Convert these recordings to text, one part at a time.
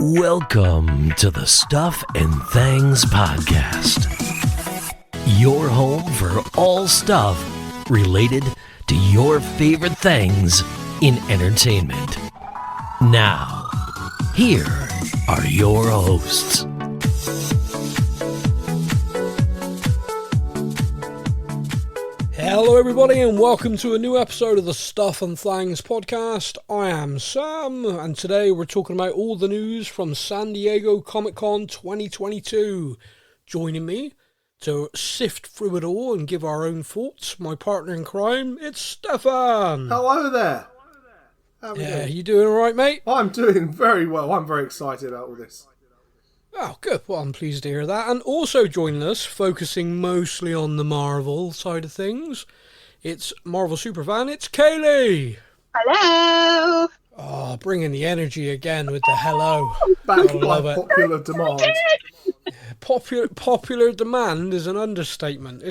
Welcome to the Stuff and Things Podcast, your home for all stuff related to your favorite things in entertainment. Now, here are your hosts. Hello everybody and welcome to a new episode of the Stuff and Things Podcast. I am Sam and today we're talking about all the news from San Diego Comic-Con 2022. Joining me to sift through it all and give our own thoughts, my partner in crime, it's Stefan. Hello there. How are we doing? You doing alright, mate? I'm doing very well. I'm very excited about all this. Oh, good. Well, I'm pleased to hear that. And also joining us, focusing mostly on the Marvel side of things, it's Marvel Superfan, it's Kaylee. Hello. Oh, bringing the energy again with the hello. Back I by love it. popular demand. Popular demand is an understatement.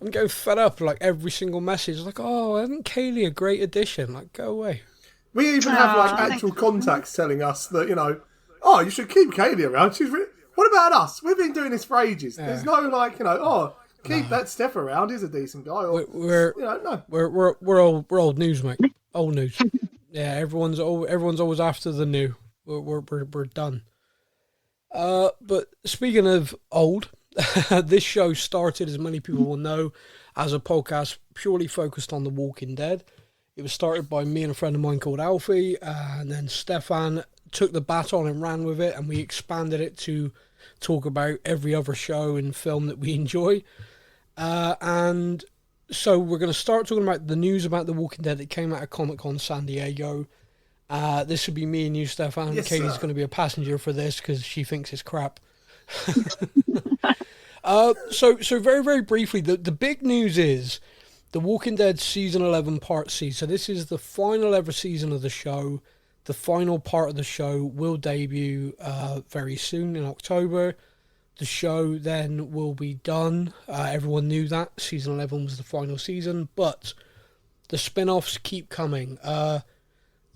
I'm getting fed up, like every single message. Like, oh, isn't Kaylee a great addition? Like, go away. We even have actual contacts telling us that, oh, you should keep Kaylee around. What about us? We've been doing this for ages. Yeah. There's no keep that Steph around. He's a decent guy. Or, we're old news, mate. Old news. Yeah, everyone's always after the new. We're done. But speaking of old, this show started, as many people will know, as a podcast purely focused on The Walking Dead. It was started by me and a friend of mine called Alfie, and then Stefan took the baton and ran with it, and we expanded it to talk about every other show and film that we enjoy. And so we're going to start talking about the news about The Walking Dead that came out of Comic-Con San Diego. This would be me and you, Stefan. Yes, Katie's sir. going to be a passenger for this because she thinks it's crap. So very, very briefly, the big news is The Walking Dead Season 11 Part C. So this is the final ever season of the show. The final part of the show will debut very soon in October. The show then will be done. Everyone knew that. Season 11 was the final season. But the spin-offs keep coming. The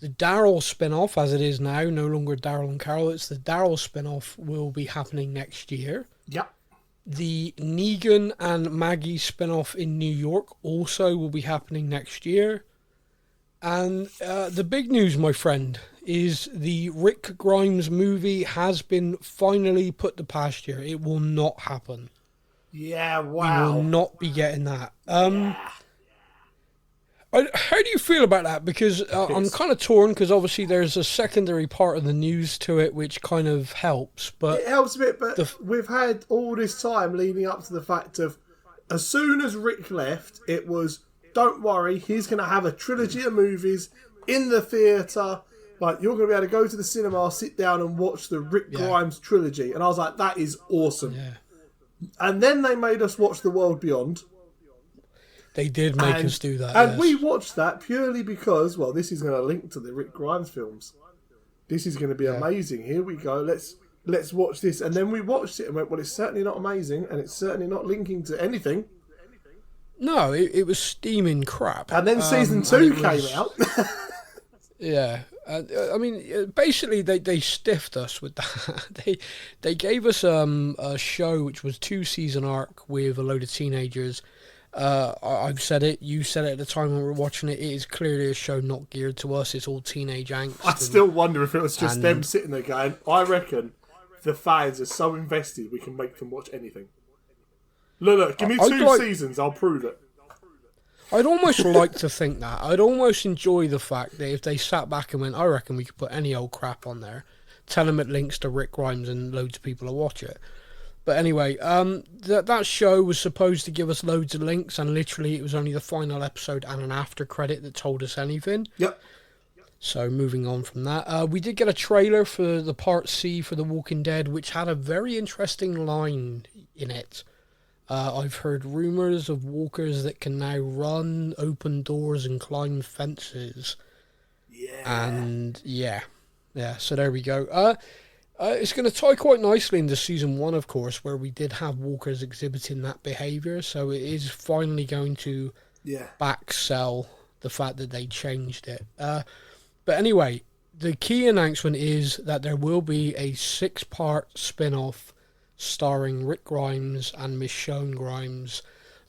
Daryl spin-off, as it is now, no longer Daryl and Carol, it's the Daryl spin-off, will be happening next year. Yep. The Negan and Maggie spin-off in New York also will be happening next year. And the big news, my friend, is the Rick Grimes movie has been finally put to pasture. It will not happen. Yeah, wow. We will not be getting that. Yeah. How do you feel about that? Because I'm kind of torn, because obviously there's a secondary part of the news to it which kind of helps. But it helps a bit, but we've had all this time leading up to the fact of, as soon as Rick left, it was, don't worry, he's going to have a trilogy of movies in the theatre. Like, you're going to be able to go to the cinema, sit down and watch the Rick Grimes trilogy. And I was like, that is awesome. Yeah. And then they made us watch The World Beyond. They did make us do that. And we watched that purely because, well, this is going to link to the Rick Grimes films. This is going to be amazing. Here we go. Let's watch this. And then we watched it and went, well, it's certainly not amazing, and it's certainly not linking to anything. No, it was steaming crap. And then season 2 came out. Yeah. I mean, basically, they stiffed us with that. They gave us a show which was 2-season arc with a load of teenagers. I've said it, you said it at the time when we were watching it. It is clearly a show not geared to us. It's all teenage angst. I still wonder if it was just them sitting there going, I reckon the fans are so invested we can make them watch anything. Look, give me 2 seasons, I'll prove it. I'd almost like to think that. I'd almost enjoy the fact that if they sat back and went, I reckon we could put any old crap on there, tell them it links to Rick Grimes and loads of people will watch it. But anyway, that show was supposed to give us loads of links, and literally it was only the final episode and an after credit that told us anything. Yep. So moving on from that, we did get a trailer for the Part C for The Walking Dead, which had a very interesting line in it. I've heard rumours of walkers that can now run, open doors, and climb fences. Yeah. And yeah, so there we go. It's going to tie quite nicely into Season 1, of course, where we did have walkers exhibiting that behaviour, so it is finally going to back sell the fact that they changed it. But anyway, the key announcement is that there will be a 6-part spin-off starring Rick Grimes and Michonne Grimes,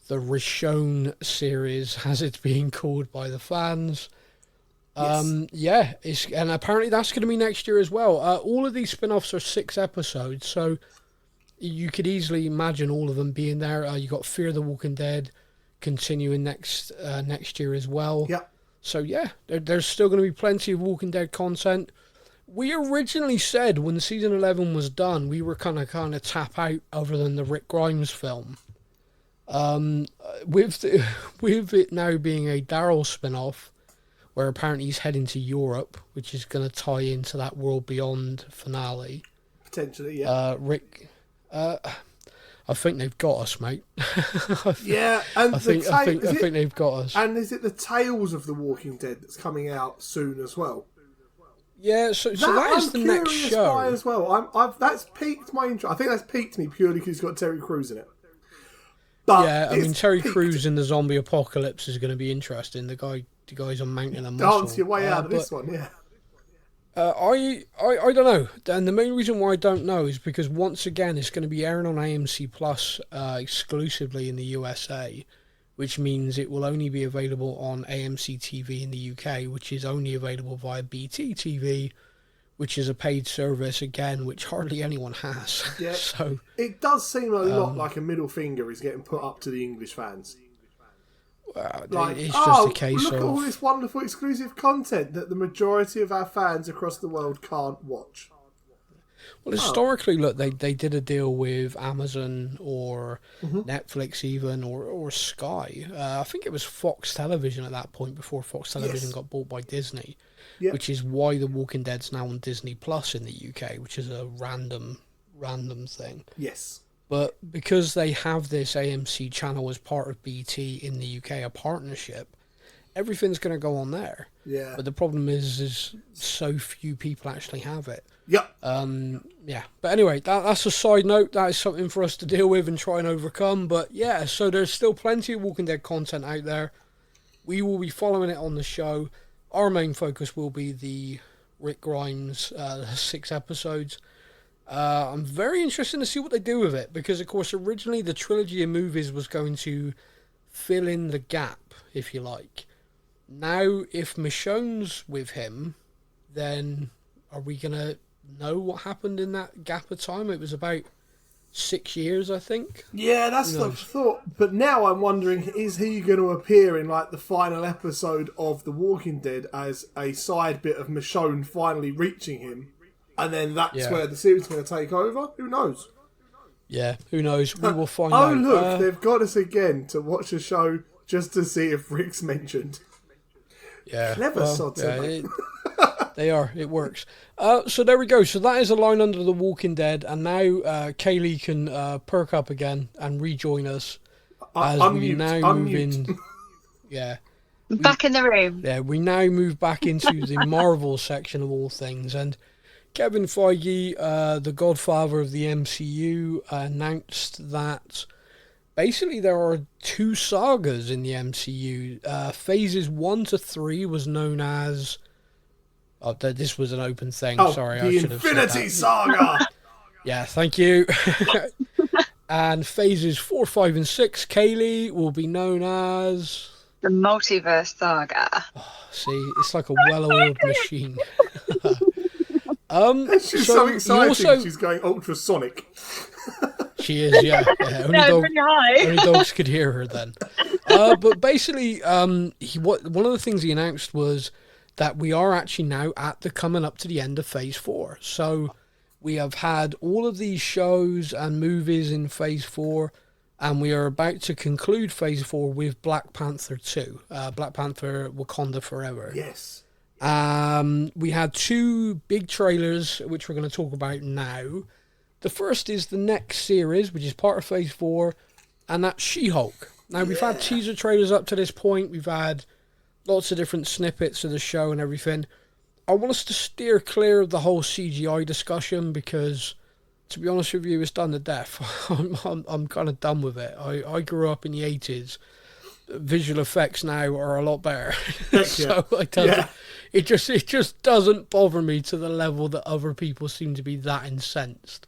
the Rishone series, as it's being called by the fans. Yes. And apparently that's going to be next year as well. All of these spin-offs are 6 episodes, so you could easily imagine all of them being there. You got Fear the Walking Dead continuing next year as well. Yeah. So yeah, there's still going to be plenty of Walking Dead content. We originally said when season 11 was done, we were kind of tap out other than the Rick Grimes film. With it now being a Daryl spin-off, where apparently he's heading to Europe, which is going to tie into that World Beyond finale. Potentially, yeah. Rick, I think they've got us, mate. Yeah, and I think they've got us. And is it the Tales of the Walking Dead that's coming out soon as well? Yeah, so that is the next show as well. That's piqued my interest. I think that's piqued me purely because it's got Terry Crews in it. But yeah, I mean Terry Crews in the zombie apocalypse is going to be interesting. The guy's on Mountain and Muscle. Dance your way out of this one, yeah. I don't know, and the main reason why I don't know is because once again it's going to be airing on AMC Plus exclusively in the USA, which means it will only be available on AMC TV in the UK, which is only available via BT TV, which is a paid service again, which hardly anyone has. Yeah. So it does seem a lot like a middle finger is getting put up to the English fans. It's just a case look of at all this wonderful exclusive content that the majority of our fans across the world can't watch. Well, historically, look, they did a deal with Amazon or Mm-hmm. Netflix even, or Sky. I think it was Fox Television at that point before Fox Television got bought by Disney, which is why The Walking Dead's now on Disney Plus in the UK, which is a random thing. Yes. But because they have this AMC channel as part of BT in the UK, a partnership, everything's going to go on there. Yeah. But the problem is so few people actually have it. Yep. Yeah. But anyway, that's a side note. That is something for us to deal with and try and overcome. But yeah, so there's still plenty of Walking Dead content out there. We will be following it on the show. Our main focus will be the Rick Grimes 6 episodes. I'm very interested to see what they do with it, because of course originally the trilogy of movies was going to fill in the gap, if you like. Now if Michonne's with him, then are we going to know what happened in that gap of time? It was about 6 years, I think. Yeah, that's the thought. But now I'm wondering, is he going to appear in like the final episode of The Walking Dead as a side bit of Michonne finally reaching him? And then that's where the series is going to take over? Who knows? Yeah, who knows? We will find out. Oh, look, they've got us again to watch a show just to see if Rick's mentioned. Yeah. Clever sods. They are. It works. So there we go. So that is a line under The Walking Dead. And now Kaylee can perk up again and rejoin us. As we now move in. Yeah. Back in the room. Yeah, we now move back into the Marvel section of all things. And Kevin Feige, the godfather of the MCU, announced that basically there are 2 sagas in the MCU. Phases 1 to 3 was known as... Oh, this was an open thing. Sorry, I should have said that. The Infinity Saga! Yeah, thank you. And phases 4, 5, and 6, Kaylee, will be known as... The Multiverse Saga. See, it's like a well-oiled machine. She's so excited. She's going ultrasonic. She is, yeah. Only dogs could hear her then. But basically, one of the things he announced was that we are actually now coming up to the end of Phase 4. So we have had all of these shows and movies in Phase 4, and we are about to conclude Phase 4 with Black Panther 2. Black Panther Wakanda Forever. Yes. We had 2 big trailers, which we're going to talk about now. The first is the next series, which is part of Phase 4, and that's She-Hulk. Now, we've had teaser trailers up to this point. We've had lots of different snippets of the show and everything. I want us to steer clear of the whole CGI discussion because, to be honest with you, it's done to death. I'm kind of done with it. I grew up in the 80s visual effects now are a lot better. Heck So yeah. it just doesn't bother me to the level that other people seem to be that incensed.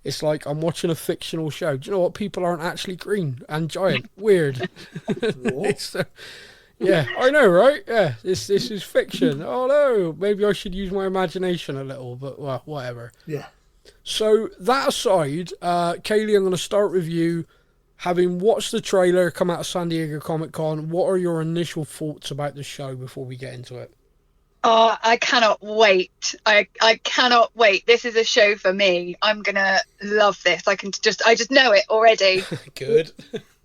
It's like I'm watching a fictional show. Do you know what? People aren't actually green and giant. Weird. It's, yeah, I know, right? Yeah, this is fiction. Oh no, maybe I should use my imagination a little, but well, whatever. Yeah. So that aside, Kaylee, I'm going to start with you. Having watched the trailer come out of San Diego Comic-Con, what are your initial thoughts about the show before we get into it? Oh, I cannot wait. I cannot wait. This is a show for me. I'm going to love this. I just know it already. Good.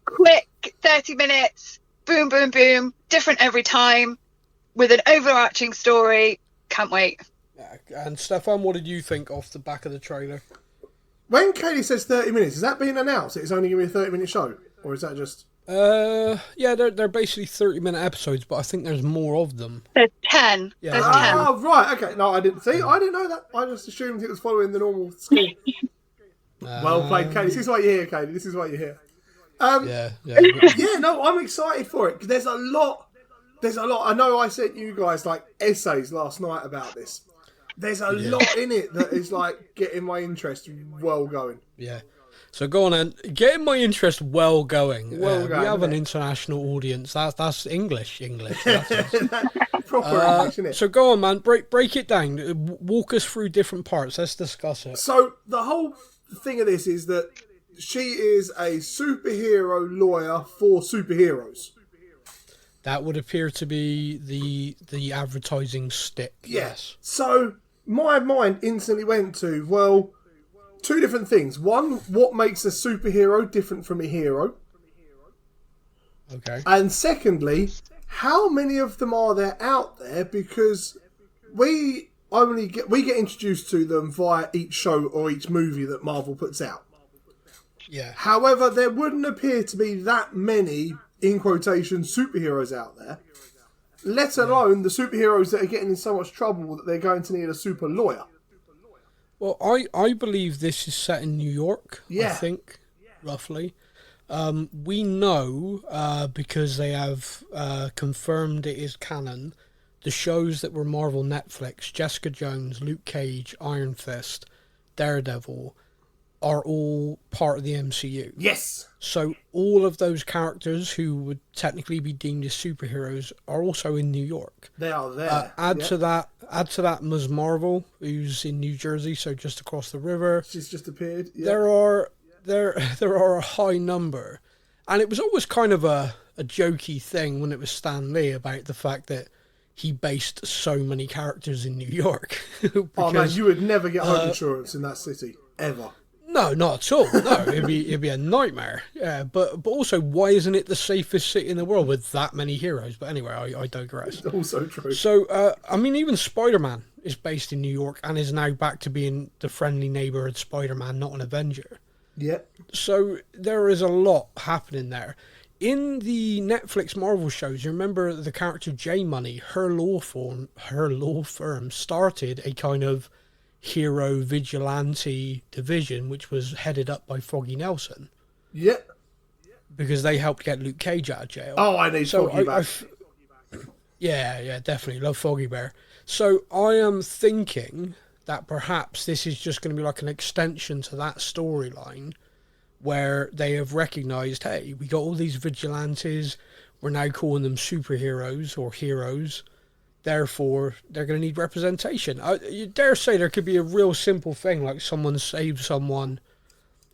Quick, 30 minutes, boom, boom, boom, different every time, with an overarching story. Can't wait. And Stefan, what did you think off the back of the trailer? When Kaylee says 30 minutes, is that being announced? It's only going to be a 30-minute show? Or is that just... Yeah, they're basically 30-minute episodes, but I think there's more of them. There's 10. Yeah. There's 10. Oh, right, okay. No, I didn't know that. I just assumed it was following the normal scheme. Well played, Kaylee. This is why you're here, Kaylee. This is why you're here. Yeah. Yeah, no, I'm excited for it. There's a lot. I know I sent you guys, like, essays last night about this. There's a lot in it that is, like, getting my interest well going. Yeah. So go on and getting my interest well going. We have an innit? international audience. That's English. That's Proper English, isn't it? So go on, man. Break it down. Walk us through different parts. Let's discuss it. So the whole thing of this is that she is a superhero lawyer for superheroes. That would appear to be the advertising stick. Yes. So my mind instantly went to, well, two different things. One, what makes a superhero different from a hero? Okay. And secondly, how many of them are there out there? Because we get introduced to them via each show or each movie that Marvel puts out. Yeah. However, there wouldn't appear to be that many, in quotation, superheroes out there, let alone the superheroes that are getting in so much trouble that they're going to need a super lawyer. Well, I believe this is set in New York, Yeah. I think, roughly. We know, because they have confirmed it is canon, the shows that were Marvel Netflix, Jessica Jones, Luke Cage, Iron Fist, Daredevil, are all part of the MCU. Yes. So all of those characters who would technically be deemed as superheroes are also in New York. They are there. Add to that Ms. Marvel, who's in New Jersey, so just across the river. She's just appeared. Yeah. There are a high number, and it was always kind of a jokey thing when it was Stan Lee about the fact that he based so many characters in New York. Because, oh man, you would never get home insurance in that city ever. No, not at all. No, it'd be a nightmare. Yeah, but also, why isn't it the safest city in the world with that many heroes? But anyway, I digress. Also true. So, I mean, even Spider-Man is based in New York and is now back to being the friendly neighborhood Spider-Man, not an Avenger. Yep. So there is a lot happening there. In the Netflix Marvel shows, you remember the character J-Money, her law firm started a kind of hero vigilante division, which was headed up by Foggy Nelson. Yep. Because they helped get Luke Cage out of jail. Oh, I need Foggy back. Yeah, definitely. Love Foggy Bear. So I am thinking that perhaps this is just going to be like an extension to that storyline where they have recognised, hey, we got all these vigilantes, we're now calling them superheroes or heroes, therefore they're going to need representation. You dare say there could be a real simple thing like someone saves someone.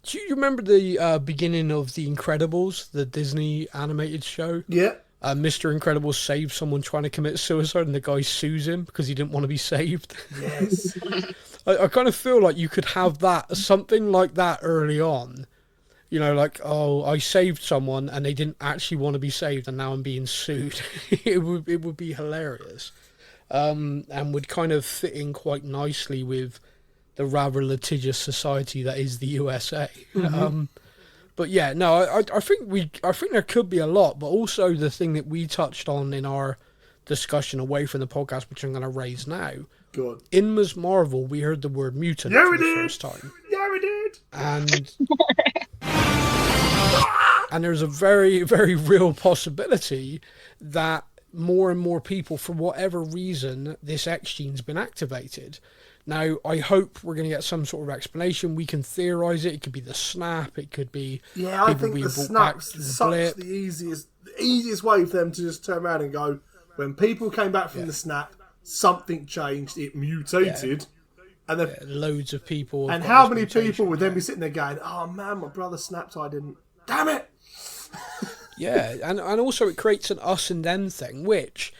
Do you remember the beginning of The Incredibles, the Disney animated show? Yeah. Mr. Incredible saves someone trying to commit suicide and the guy sues him because he didn't want to be saved. Yes. I kind of feel like you could have that, something like that early on. You know, like, oh, I saved someone and they didn't actually want to be saved and now I'm being sued. It would be hilarious. And would kind of fit in quite nicely with the rather litigious society that is the USA. Mm-hmm. But yeah, no, I think there could be a lot, but also the thing that we touched on in our discussion away from the podcast, which I'm going to raise now. Good. In Ms. Marvel, we heard the word mutant for the first time. Yeah, we did. And And there's a very, very real possibility that more and more people, for whatever reason, this X gene's been activated. Now, I hope we're going to get some sort of explanation. We can theorize it. It could be the snap. It could be I think the snap's such the easiest way for them to just turn around and go, when people came back from the snap, something changed. It mutated. And then loads of people. And how many people would then be sitting there going, "Oh man, my brother snapped, I didn't. Damn it!" Yeah, and also it creates an us and them thing, which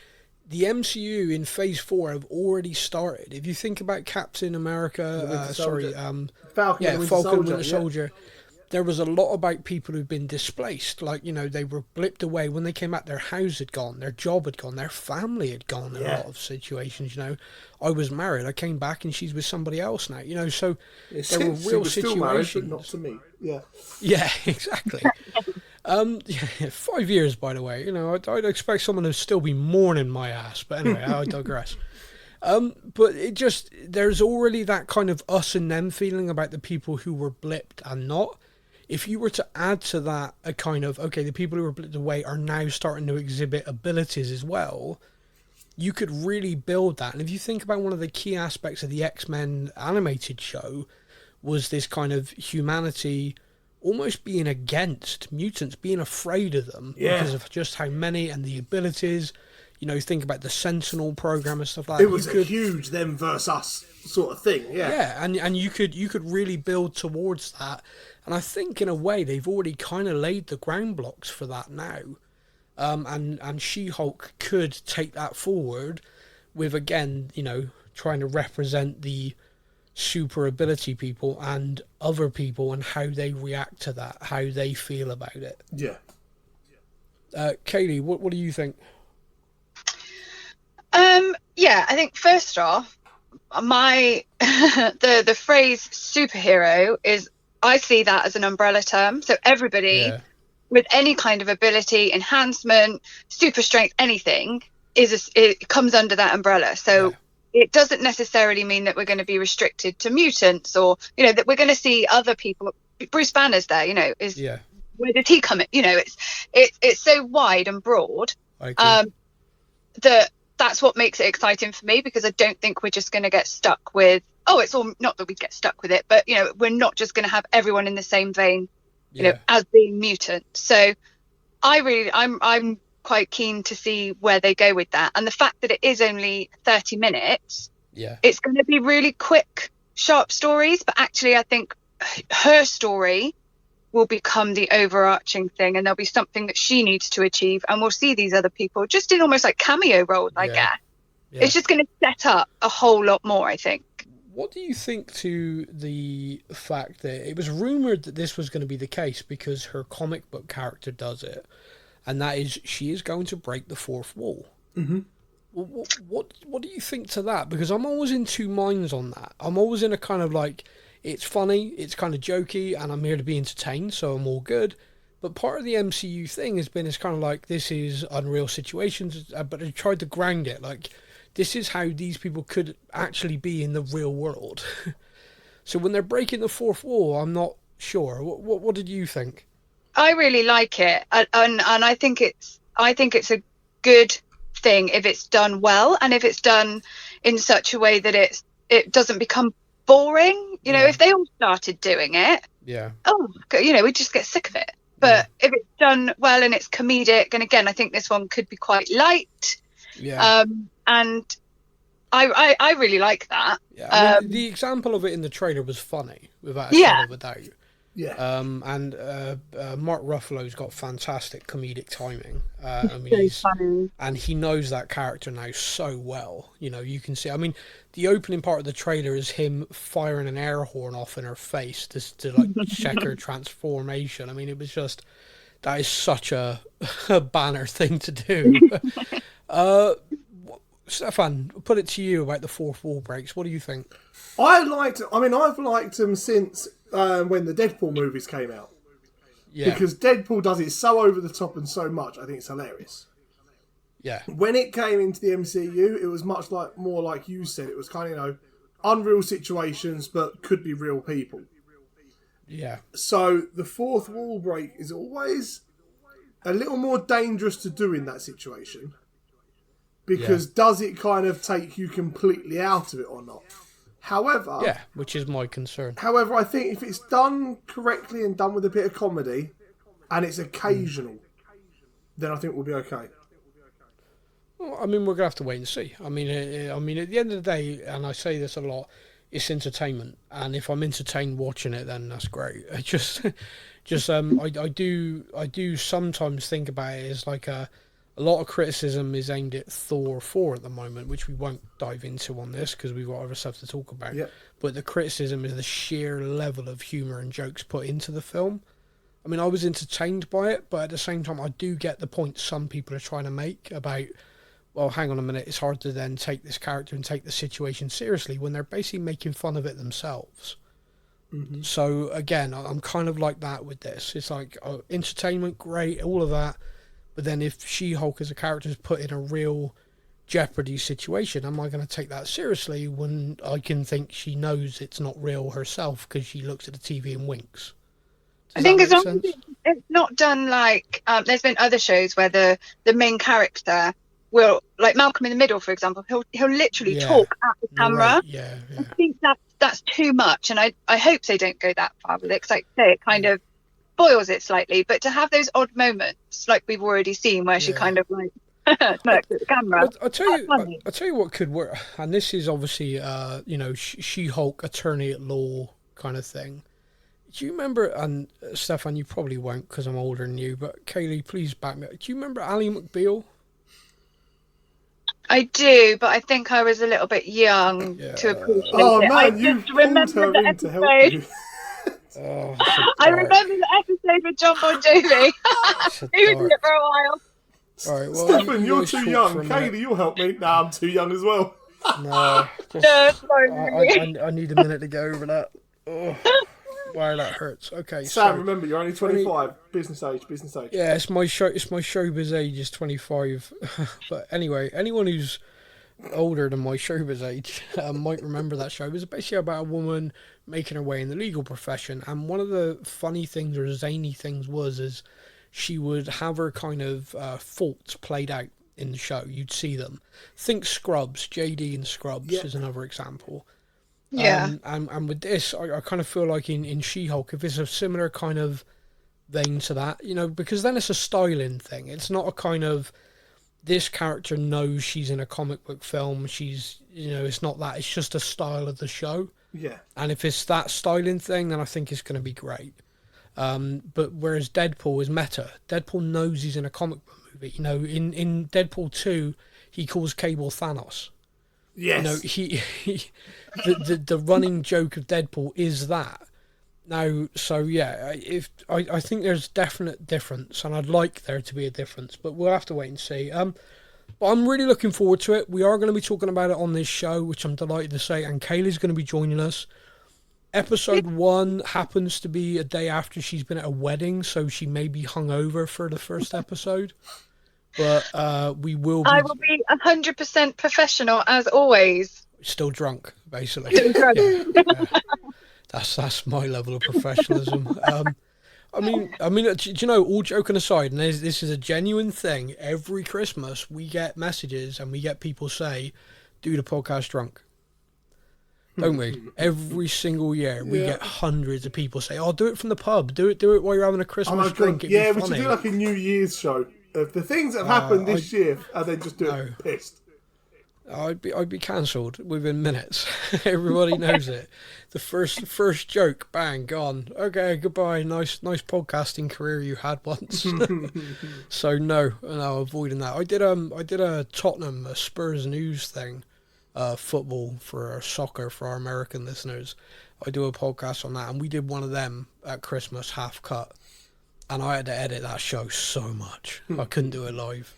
the MCU in Phase 4 have already started. If you think about Captain America, Falcon and Winter Soldier, there was a lot about people who've been displaced. Like, you know, they were blipped away. When they came out, their house had gone, their job had gone, their family had gone in a lot of situations, you know. I was married, I came back and she's with somebody else now, you know, so there were real situations. Still married, but not to me, Yeah, exactly. 5 years, by the way, you know, I'd expect someone to still be mourning my ass, but anyway, I digress. But it just, there's already that kind of us and them feeling about the people who were blipped and not. If you were to add to that a kind of, okay, the people who were blipped away are now starting to exhibit abilities as well, you could really build that. And if you think about one of the key aspects of the X-Men animated show was this kind of humanity almost being against mutants, being afraid of them because of just how many and the abilities. You know, think about the Sentinel program and stuff like that. It was a huge them versus us sort of thing, Yeah, and you could really build towards that. And I think in a way they've already kind of laid the ground blocks for that now. And She-Hulk could take that forward with, again, you know, trying to represent the super ability people and other people and how they react to that, how they feel about it. Yeah. Kaylee, what do you think? Yeah, I think first off, my the phrase superhero is, I see that as an umbrella term. So everybody with any kind of ability, enhancement, super strength, anything it comes under that umbrella. So it doesn't necessarily mean that we're going to be restricted to mutants, or, you know, that we're going to see other people. Bruce Banner's there, you know, where did he come in? You know, it's so wide and broad that's what makes it exciting for me, because I don't think we're just going to get stuck with, it's all, not that we get stuck with it, but, you know, we're not just going to have everyone in the same vein, you know, as being mutant. So I'm quite keen to see where they go with that. And the fact that it is only 30 minutes, it's going to be really quick, sharp stories. But actually, I think her story will become the overarching thing, and there'll be something that she needs to achieve, and we'll see these other people just in almost like cameo roles, I guess. It's just going to set up a whole lot more, I think. What do you think to the fact that it was rumoured that this was going to be the case because her comic book character does it, and that is she is going to break the fourth wall? Mm-hmm. What do you think to that? Because I'm always in two minds on that. I'm always in a kind of like, it's funny, it's kind of jokey, and I'm here to be entertained, so I'm all good. But part of the MCU thing has been, it's kind of like, this is unreal situations, but they tried to ground it. Like, this is how these people could actually be in the real world. So when they're breaking the fourth wall, I'm not sure. What did you think? I really like it, and I think it's a good thing if it's done well, and if it's done in such a way that it doesn't become boring. You know, if they all started doing it, you know, we'd just get sick of it. But if it's done well and it's comedic, and again, I think this one could be quite light. And I really like that. I mean, the example of it in the trailer was funny, without a shadow of a doubt. And Mark Ruffalo's got fantastic comedic timing. I mean, he's funny, and he knows that character now so well. You know, you can see. I mean, the opening part of the trailer is him firing an air horn off in her face to like check her transformation. I mean, it was just, that is such a banner thing to do. Stefan, put it to you about the fourth wall breaks. What do you think? I've liked them since when the Deadpool movies came out. Because Deadpool does it so over the top and so much, I think it's hilarious. When it came into the MCU, it was more like you said. It was kind of, you know, unreal situations, but could be real people. So the fourth wall break is always a little more dangerous to do in that situation. Because does it kind of take you completely out of it or not? However... Yeah, which is my concern. However, I think if it's done correctly and done with a bit of comedy, and it's occasional, then I think we'll be okay. Well, I mean, we're going to have to wait and see. I mean, at the end of the day, and I say this a lot, it's entertainment. And if I'm entertained watching it, then that's great. I do sometimes think about it as like a lot of criticism is aimed at Thor 4 at the moment, which we won't dive into on this because we've got other stuff to talk about. Yep. But the criticism is the sheer level of humour and jokes put into the film. I mean, I was entertained by it, but at the same time, I do get the point some people are trying to make about, well, hang on a minute, it's hard to then take this character and take the situation seriously when they're basically making fun of it themselves. Mm-hmm. So, again, I'm kind of like that with this. It's like, entertainment, great, all of that. But then if She-Hulk as a character is put in a real jeopardy situation, am I going to take that seriously when I can think she knows it's not real herself because she looks at the TV and winks? I think as long as it's not done like... there's been other shows where the main character will... Like Malcolm in the Middle, for example, he'll literally talk at the camera. Right. Yeah. I think that's too much, and I hope they don't go that far with it, because like I say, it kind of spoils it slightly, but to have those odd moments like we've already seen where she kind of like smirks at the camera. I'll tell you what could work, and this is obviously She-Hulk attorney at law kind of thing. Do you remember, and Stefan, you probably won't because I'm older than you, but Kaylee, please back me up. Do you remember Ally McBeal? I do, but I think I was a little bit young to appreciate it. Man, I just remember the episode. I remember the episode with John Bon Jovi. He was in it for a while. All right, well, Stefan, you're too young. Kaylee, you'll help me. Nah, I'm too young as well. No, I need a minute to go over that. Oh, wow, that hurts. Okay, Sam, remember, you're only 25. Business age. Yeah, it's my showbiz age is 25. But anyway, anyone who's older than my showbiz age might remember that show. It was basically about a woman making her way in the legal profession, and one of the funny things or zany things is she would have her kind of faults played out in the show. You'd see them. Think Scrubs. JD and Scrubs is another example. Yeah. And with this, I kind of feel like in She-Hulk, if it's a similar kind of vein to that, because then it's a styling thing. It's not a kind of, this character knows she's in a comic book film. She's, it's not that. It's just a style of the show. Yeah. And if it's that styling thing, then I think it's going to be great. But whereas Deadpool is meta, Deadpool knows he's in a comic book movie. In Deadpool 2, he calls Cable Thanos. Yes. The running joke of Deadpool is that. Now, so yeah, I think there's definite difference, and I'd like there to be a difference, but we'll have to wait and see. But I'm really looking forward to it. We are going to be talking about it on this show, which I'm delighted to say, and Kaylee's going to be joining us. Episode 1 happens to be a day after she's been at a wedding, so she may be hungover for the first episode. But we will be... I will be 100% professional, as always. Still drunk, basically. Still drunk. Yeah. That's my level of professionalism. I mean, do you know, all joking aside, and this is a genuine thing, every Christmas we get messages and we get people say, do the podcast drunk. Don't we? Every single year we get hundreds of people say, oh, do it from the pub. Do it while you're having a Christmas drink. Yeah, we should do like a New Year's show of the things that have happened this year, and then just do it pissed. I'd be cancelled within minutes. Everybody knows it. The first joke, bang, gone. Okay, goodbye. Nice podcasting career you had once. So no, avoiding that. I did a Tottenham Spurs news thing, football for soccer for our American listeners. I do a podcast on that, and we did one of them at Christmas, half cut, and I had to edit that show so much. I couldn't do it live.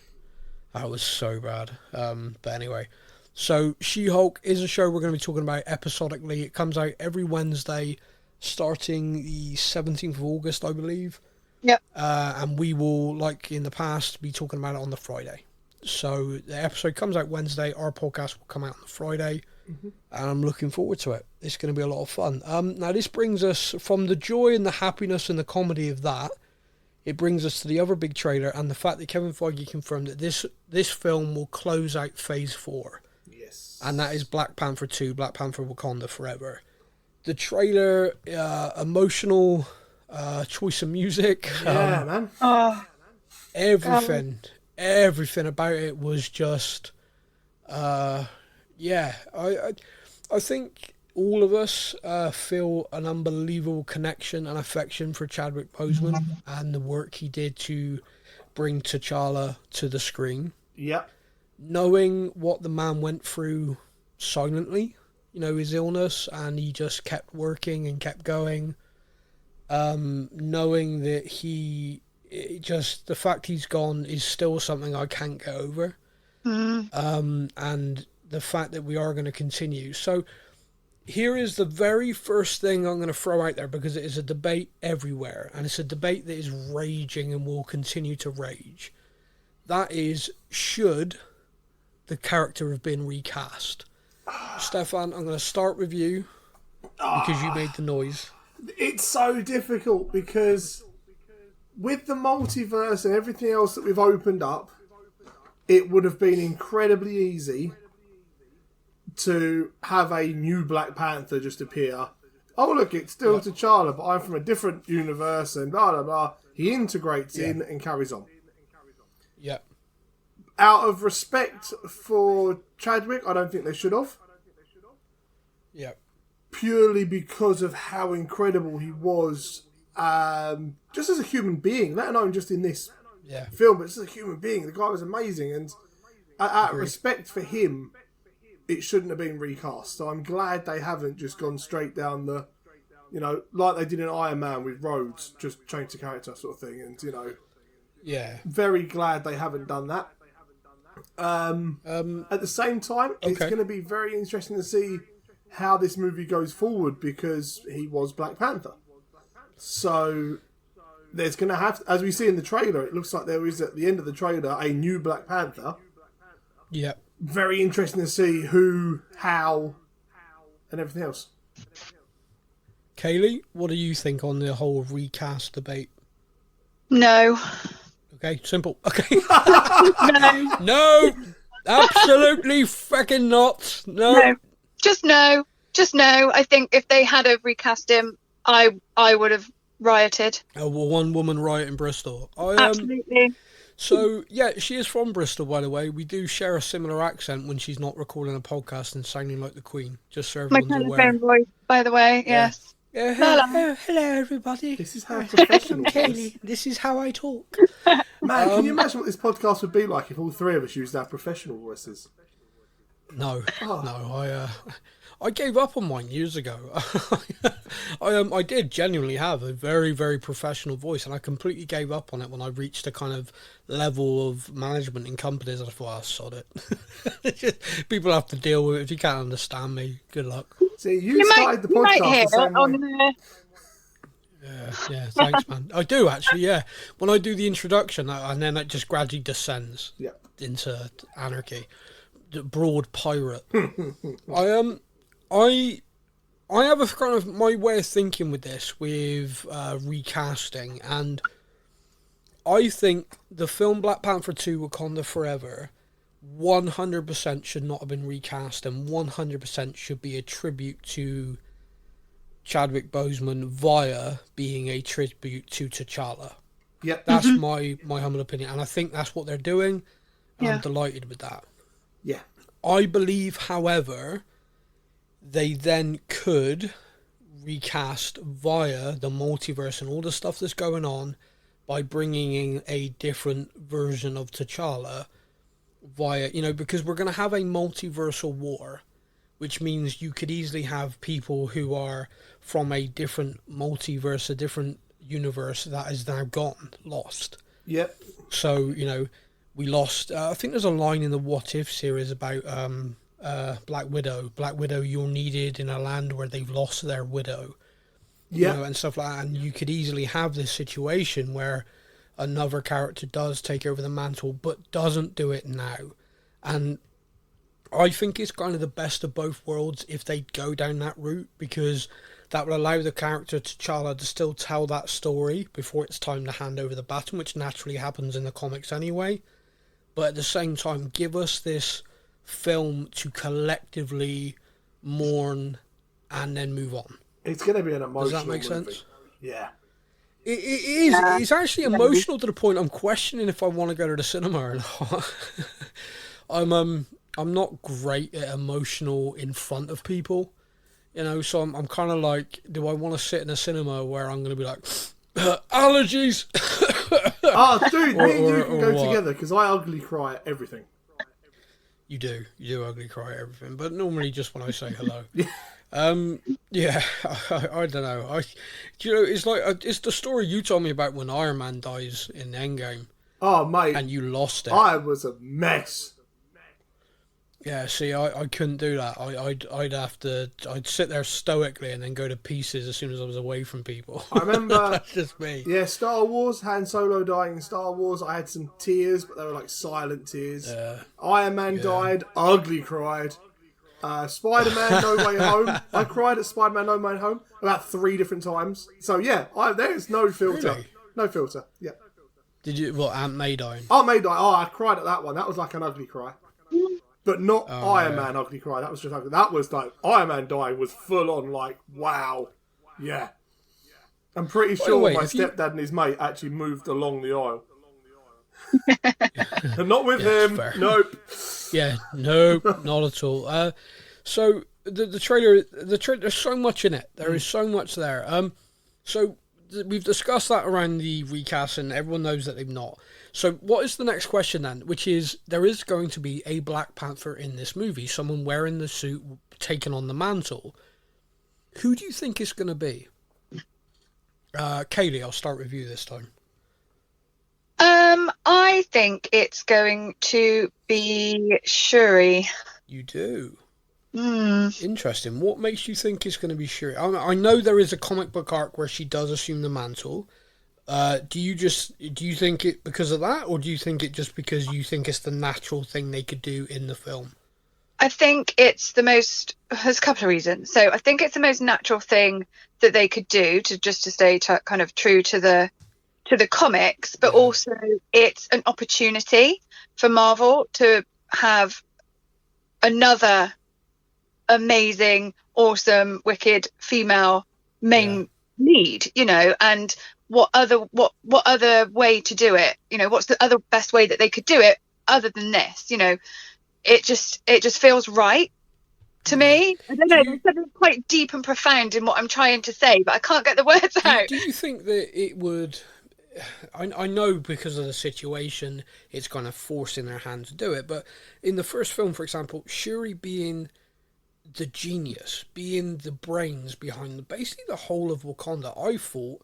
That was so bad. But anyway, so She-Hulk is a show we're going to be talking about episodically. It comes out every Wednesday, starting the 17th of August, I believe. Yep. And we will, like in the past, be talking about it on the Friday. So the episode comes out Wednesday. Our podcast will come out on the Friday. Mm-hmm. And I'm looking forward to it. It's going to be a lot of fun. Now, this brings us from the joy and the happiness and the comedy of that it brings us to the other big trailer and the fact that Kevin Feige confirmed that this film will close out Phase 4. Yes. And that is Black Panther 2, Black Panther Wakanda Forever. The trailer, emotional choice of music. Yeah, man. Everything about it was just... I think all of us feel an unbelievable connection and affection for Chadwick Boseman and the work he did to bring T'Challa to the screen. Yep. Knowing what the man went through silently, his illness, and he just kept working and kept going. Knowing that the fact he's gone is still something I can't get over. And the fact that we are going to continue. So here is the very first thing I'm going to throw out there, because it is a debate everywhere, and it's a debate that is raging and will continue to rage. That is, should the character have been recast? Stefan, I'm going to start with you because you made the noise. It's so difficult because with the multiverse and everything else that we've opened up, it would have been incredibly easy to have a new Black Panther just appear. Oh, look, it's still T'Challa, but I'm from a different universe and blah, blah, blah. He integrates in and carries on. Yeah. Out of respect for Chadwick, I don't think they should have. Yeah. Purely because of how incredible he was, just as a human being, let alone just in this film, but just as a human being. The guy was amazing, and out of respect for him, it shouldn't have been recast. So I'm glad they haven't just gone straight down the, like they did in Iron Man with Rhodes, just change the character sort of thing. And, very glad they haven't done that. At the same time, it's going to be very interesting to see how this movie goes forward, because he was Black Panther. So there's going to have, as we see in the trailer, it looks like there is at the end of the trailer a new Black Panther. Yeah. Very interesting to see who, how, and everything else. Kaylee, what do you think on the whole recast debate? No. Okay, simple. Okay. No. No. Absolutely fucking not. No. Just no. Just no. I think if they had have recast him, I would have rioted. Oh, well, one woman riot in Bristol. Absolutely. So, yeah, she is from Bristol, by the way. We do share a similar accent when she's not recording a podcast and sounding like the Queen, just so everyone's aware. My telephone voice, by the way, yes. Yeah, hello, everybody. This is how professional Kaylee, this is how I talk. Man, can you imagine what this podcast would be like if all three of us used our professional voices? No, I gave up on mine years ago. I did genuinely have a very, very professional voice, and I completely gave up on it when I reached a kind of level of management in companies. I thought, sod it. People have to deal with it. If you can't understand me, good luck. See, you started the podcast the same way. Yeah, thanks, man. I do, actually, yeah. When I do the introduction, and then it just gradually descends into anarchy. Broad pirate. I have a kind of my way of thinking with this, with recasting, and I think the film Black Panther 2 Wakanda Forever 100% should not have been recast, and 100% should be a tribute to Chadwick Boseman via being a tribute to T'Challa. Yep. That's my humble opinion, and I think that's what they're doing, and I'm delighted with that. Yeah. I believe, however, they then could recast via the multiverse and all the stuff that's going on by bringing in a different version of T'Challa via, because we're going to have a multiversal war, which means you could easily have people who are from a different multiverse, a different universe that is now gone, lost. Yep. So, we lost, I think there's a line in the What If series about Black Widow. Black Widow, you're needed in a land where they've lost their widow. Yeah. And stuff like that. And you could easily have this situation where another character does take over the mantle, but doesn't do it now. And I think it's kind of the best of both worlds if they go down that route, because that will allow the character T'Challa to still tell that story before it's time to hand over the baton, which naturally happens in the comics anyway. But at the same time, give us this film to collectively mourn and then move on. It's going to be an emotional Does that make movie. sense? Yeah. It is. Yeah. It's actually emotional to the point I'm questioning if I want to go to the cinema or not. I'm not great at emotional in front of people, so I'm kind of like, do I want to sit in a cinema where I'm going to be like, allergies? Oh, dude, me and you can go together because I ugly cry at everything. You do ugly cry at everything, but normally just when I say hello. Yeah, I don't know. It's like it's the story you told me about when Iron Man dies in Endgame. Oh, mate, and you lost it. I was a mess. Yeah, see, I couldn't do that. I'd sit there stoically and then go to pieces as soon as I was away from people. I remember that's just me. Yeah, Star Wars, Han Solo dying in Star Wars. I had some tears, but they were like silent tears. Iron Man died, ugly cried. Spider-Man No Way Home. I cried at Spider-Man No Way Home about 3 different times. So yeah, there's no filter. Really? No filter. Yeah. Did you? What, Aunt May dying? Aunt May died. Oh, I cried at that one. That was like an ugly cry. But not Iron Man ugly cry. That was just ugly. That was like Iron Man dying was full on like wow. Yeah. I'm pretty sure my stepdad and his mate actually moved along the aisle. And not with him. Fair. Nope. Yeah, nope, not at all. So the trailer, there's so much in it. There is so much there. So we've discussed that around the recast, and everyone knows that they've not. So what is the next question then? Which is, there is going to be a Black Panther in this movie, someone wearing the suit, taking on the mantle. Who do you think it's going to be? Kaylee, I'll start with you this time. I think it's going to be Shuri. You do? Interesting. What makes you think it's going to be Shuri? I know there is a comic book arc where she does assume the mantle. Do you think it because of that, or do you think it just because you think it's the natural thing they could do in the film? I think it's there's a couple of reasons. So I think it's the most natural thing that they could do to stay kind of true to the comics, but also it's an opportunity for Marvel to have another amazing, awesome, wicked female main lead, and what other way to do it? What's the other best way that they could do it other than this? It just feels right to me. I don't know, there's something quite deep and profound in what I'm trying to say, but I can't get the words out. Do you think that it would... I know because of the situation, it's kind of forcing their hand to do it, but in the first film, for example, Shuri being the genius, being the brains behind basically the whole of Wakanda, I thought,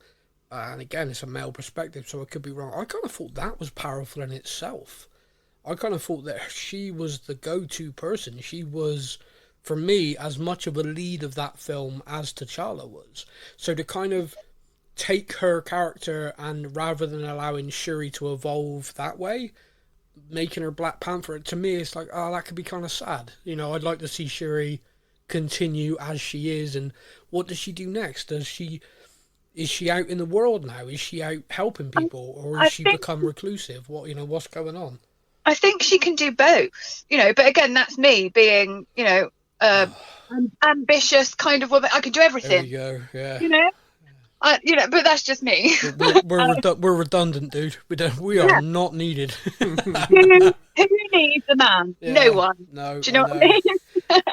and again, it's a male perspective, so I could be wrong, I kind of thought that was powerful in itself. I kind of thought that she was the go-to person. She was, for me, as much of a lead of that film as T'Challa was. So to kind of take her character and rather than allowing Shuri to evolve that way, making her Black Panther, to me it's like, that could be kind of sad. I'd like to see Shuri continue as she is, and what does she do next? Is she out in the world now? Is she out helping people, or has she become reclusive? What's going on? I think she can do both, but again, that's me being, ambitious kind of woman. I can do everything. There you go, yeah. But that's just me. We're redundant, dude. We are not needed. Who needs a man? Yeah, no one. No. Do you know what I mean?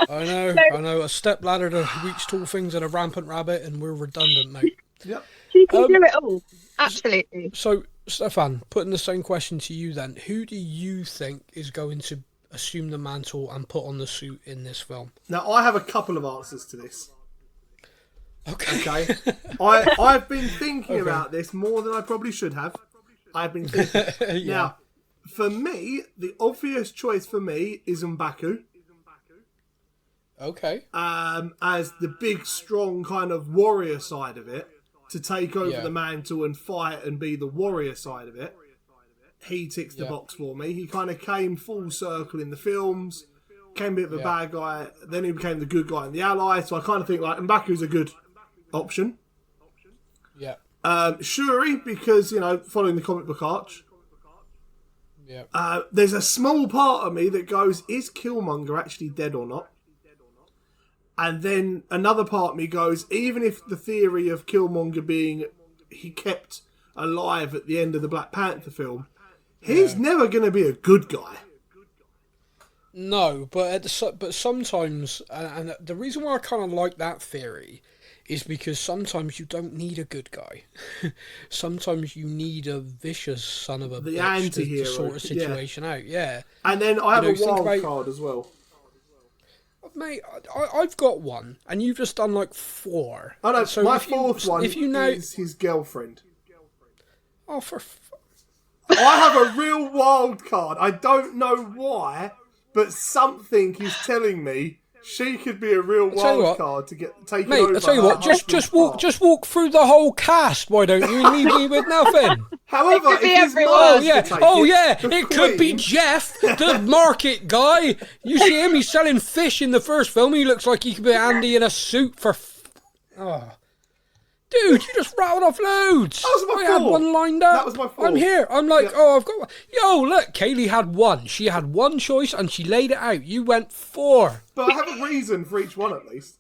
I know. A step ladder to reach tall things and a rampant rabbit, and we're redundant, mate. Yep. She can do it all. Absolutely. So, Stefan, putting the same question to you then. Who do you think is going to assume the mantle and put on the suit in this film? Now, I have a couple of answers to this. Okay. I've been thinking about this more than I probably should have. I've been thinking. Yeah. Now, for me, the obvious choice for me is M'Baku. Okay. As the big, strong kind of warrior side of it, to take over the mantle and fight and be the warrior side of it. He ticks the box for me. He kind of came full circle in the films, came a bit of a bad guy, then he became the good guy and the ally. So I kind of think like M'Baku's a good option. Yeah. Shuri, because, following the comic book arch. Yeah. There's a small part of me that goes, is Killmonger actually dead or not? And then another part of me goes, even if the theory of Killmonger being he kept alive at the end of the Black Panther film, he's never going to be a good guy. No, but sometimes, and the reason why I kind of like that theory is because sometimes you don't need a good guy. Sometimes you need a vicious son of a bitch to sort a situation out. Yeah. And then I have a wild card as well. Mate, I've got one, and you've just done like 4. Oh no, so my fourth one is his girlfriend. Oh, I have a real wild card. I don't know why, but something is telling me she could be a real wild card to take mate, over. I tell you what, just walk through the whole cast. Why don't you leave me with nothing? However, it could be everyone. It could be Jeff, the market guy. You see him? He's selling fish in the first film. He looks like he could be Andy in a suit for. Dude, you just rattled off loads. That was my 4. I had one lined up. That was my 4. I'm here. I'm like, I've got one. Yo, look, Kaylee had 1. She had 1 choice and she laid it out. You went 4. But I have a reason for each one at least.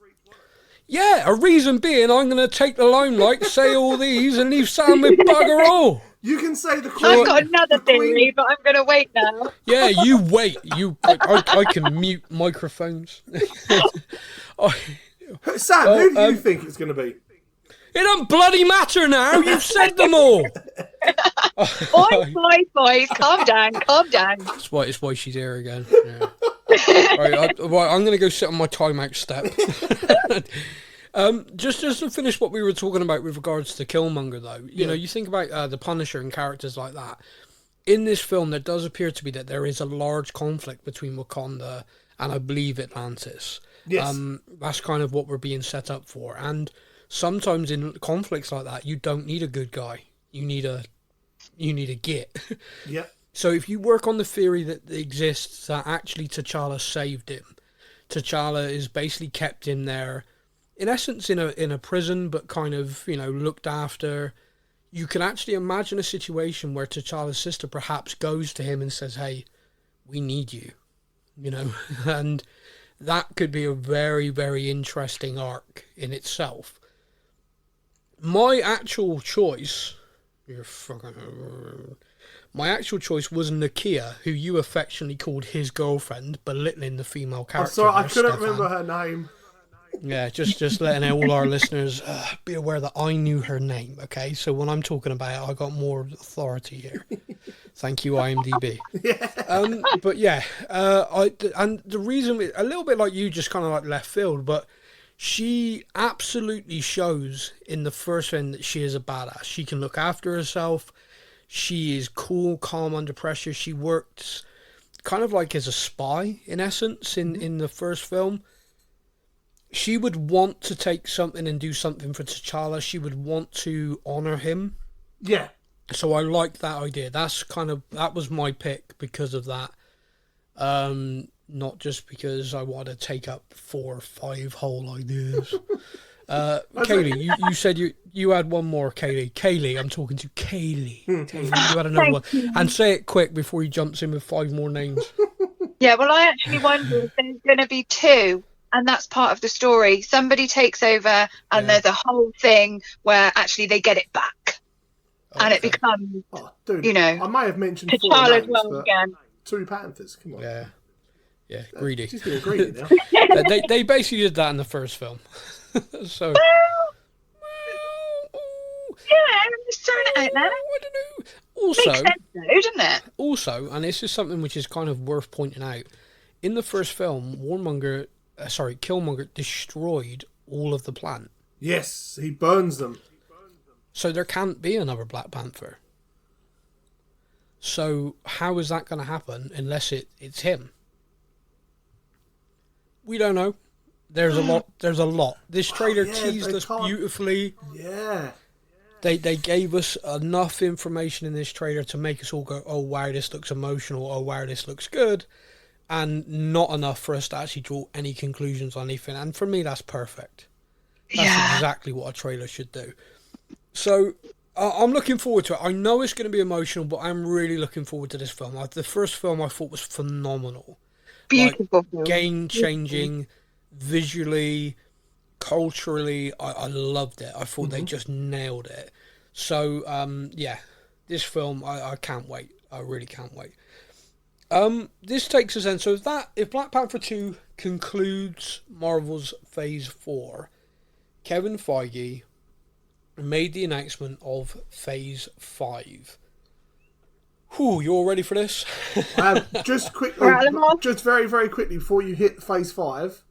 Yeah, a reason being I'm going to take the limelight, say all these, and leave Sam with bugger all. You can say the Queen. I've got another theory, but I'm going to wait now. Yeah, you wait. I can mute microphones. Sam, who do you think it's going to be? It don't bloody matter now. You've said them all. Boys, calm down. It's why she's here again. Yeah. Right, I'm going to go sit on my timeout step. Just to finish what we were talking about with regards to Killmonger, though. You know, you think about the Punisher and characters like that. In this film, there does appear to be that there is a large conflict between Wakanda and, I believe, Atlantis. Yes. That's kind of what we're being set up for. And sometimes in conflicts like that, you don't need a good guy. You need a git. Yeah. So if you work on the theory that exists that actually T'Challa saved him, T'Challa is basically kept in there, in essence, in a prison, but kind of, looked after. You can actually imagine a situation where T'Challa's sister perhaps goes to him and says, "Hey, we need you," and that could be a very, very interesting arc in itself. My actual choice was Nakia, who you affectionately called his girlfriend, belittling the female character. Sorry, I couldn't remember her name. Yeah, just letting all our listeners be aware that I knew her name, okay? So when I'm talking about it, I got more authority here. Thank you, IMDb. But yeah, and the reason, a little bit like you, just kind of like left field, but she absolutely shows in the first film that she is a badass. She can look after herself. She is cool, calm under pressure. She works kind of like as a spy, in essence, in the first film. She would want to take something and do something for T'Challa. She would want to honour him. Yeah. So I like that idea. That was my pick because of that. Not just because I want to take up 4 or 5 whole ideas. Kaylee, you said you had one more, Kaylee. Kaylee, I'm talking to Kaylee. Kaylee, you had another one. And say it quick before he jumps in with 5 more names. Yeah, well, I actually wonder if there's going to be 2, and that's part of the story. Somebody takes over, and there's a whole thing where actually they get it back. And it becomes, I may have mentioned T'Challa 4 names, again. 2 Panthers, come on. Yeah, greedy. She's being greedy now. They basically did that in the first film. So. I'm just throwing it out there. I don't know. Also, makes sense though, doesn't it? Also, and this is something which is kind of worth pointing out, in the first film, Killmonger destroyed all of the plant. Yes, he burns them. So there can't be another Black Panther. So how is that going to happen unless it's him? We don't know. There's a lot. This trailer teased us beautifully. Yeah. They gave us enough information in this trailer to make us all go, oh wow, this looks emotional, oh wow, this looks good, and not enough for us to actually draw any conclusions on anything. And for me, that's perfect. That's exactly what a trailer should do. So I'm looking forward to it. I know it's going to be emotional, but I'm really looking forward to this film. The first film I thought was phenomenal. Beautiful film. Game-changing, visually, culturally. I loved it. I thought they just nailed it. So, this film, I can't wait. I really can't wait. This takes us in. So if Black Panther 2 concludes Marvel's Phase 4, Kevin Feige made the announcement of Phase 5. Whew, you all ready for this? Just quickly, just very, very quickly before you hit Phase 5.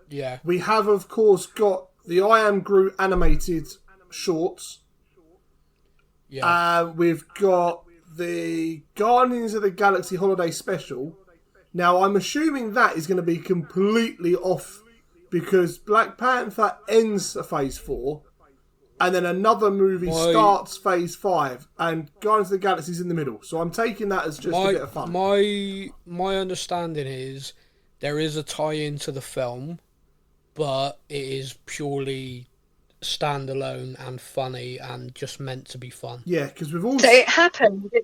Yeah. We have, of course, got the I Am Groot animated shorts. Yeah. We've got the Guardians of the Galaxy Holiday Special. Now, I'm assuming that is going to be completely off because Black Panther ends Phase 4 and then another movie starts Phase 5 and Guardians of the Galaxy is in the middle. So I'm taking that as just a bit of fun. My understanding is there is a tie-in to the film, but it is purely standalone and funny and just meant to be fun. Yeah, because we've all... So it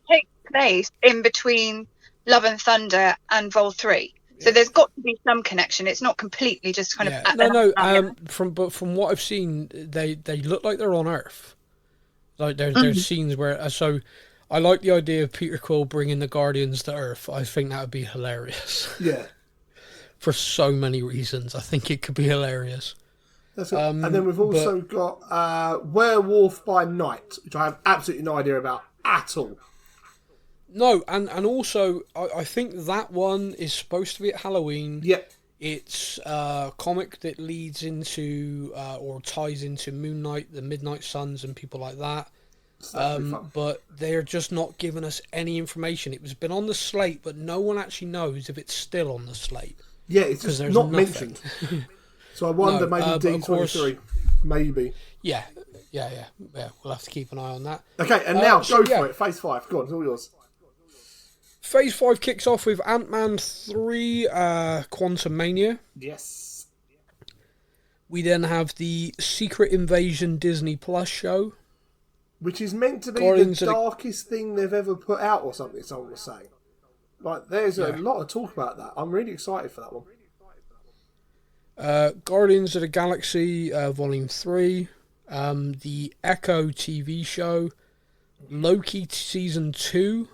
takes place in between Love and Thunder and Vol 3. So there's got to be some connection. It's not completely just kind of... From what I've seen, they look like they're on Earth. Like there's scenes where... So I like the idea of Peter Quill bringing the Guardians to Earth. I think that would be hilarious. Yeah. For so many reasons. I think it could be hilarious. And then we've also got Werewolf by Night, which I have absolutely no idea about at all. No, and also, I think that one is supposed to be at Halloween. Yep. It's a comic that leads into, or ties into Moon Knight, the Midnight Suns, and people like that. But they're just not giving us any information. It was been on the slate, but no one actually knows if it's still on the slate. Yeah, it's just not mentioned. So I wonder maybe D23. Maybe. Yeah. We'll have to keep an eye on that. Okay, and now go for it. Phase 5. Go on, it's all yours. Phase 5 kicks off with Ant-Man 3, Quantumania. Yes. We then have the Secret Invasion Disney Plus show. Which is meant to be the darkest thing they've ever put out or something, someone was saying. Like, there's a lot of talk about that. I'm really excited for that one. Guardians of the Galaxy Volume 3, the Echo TV show, Loki Season 2,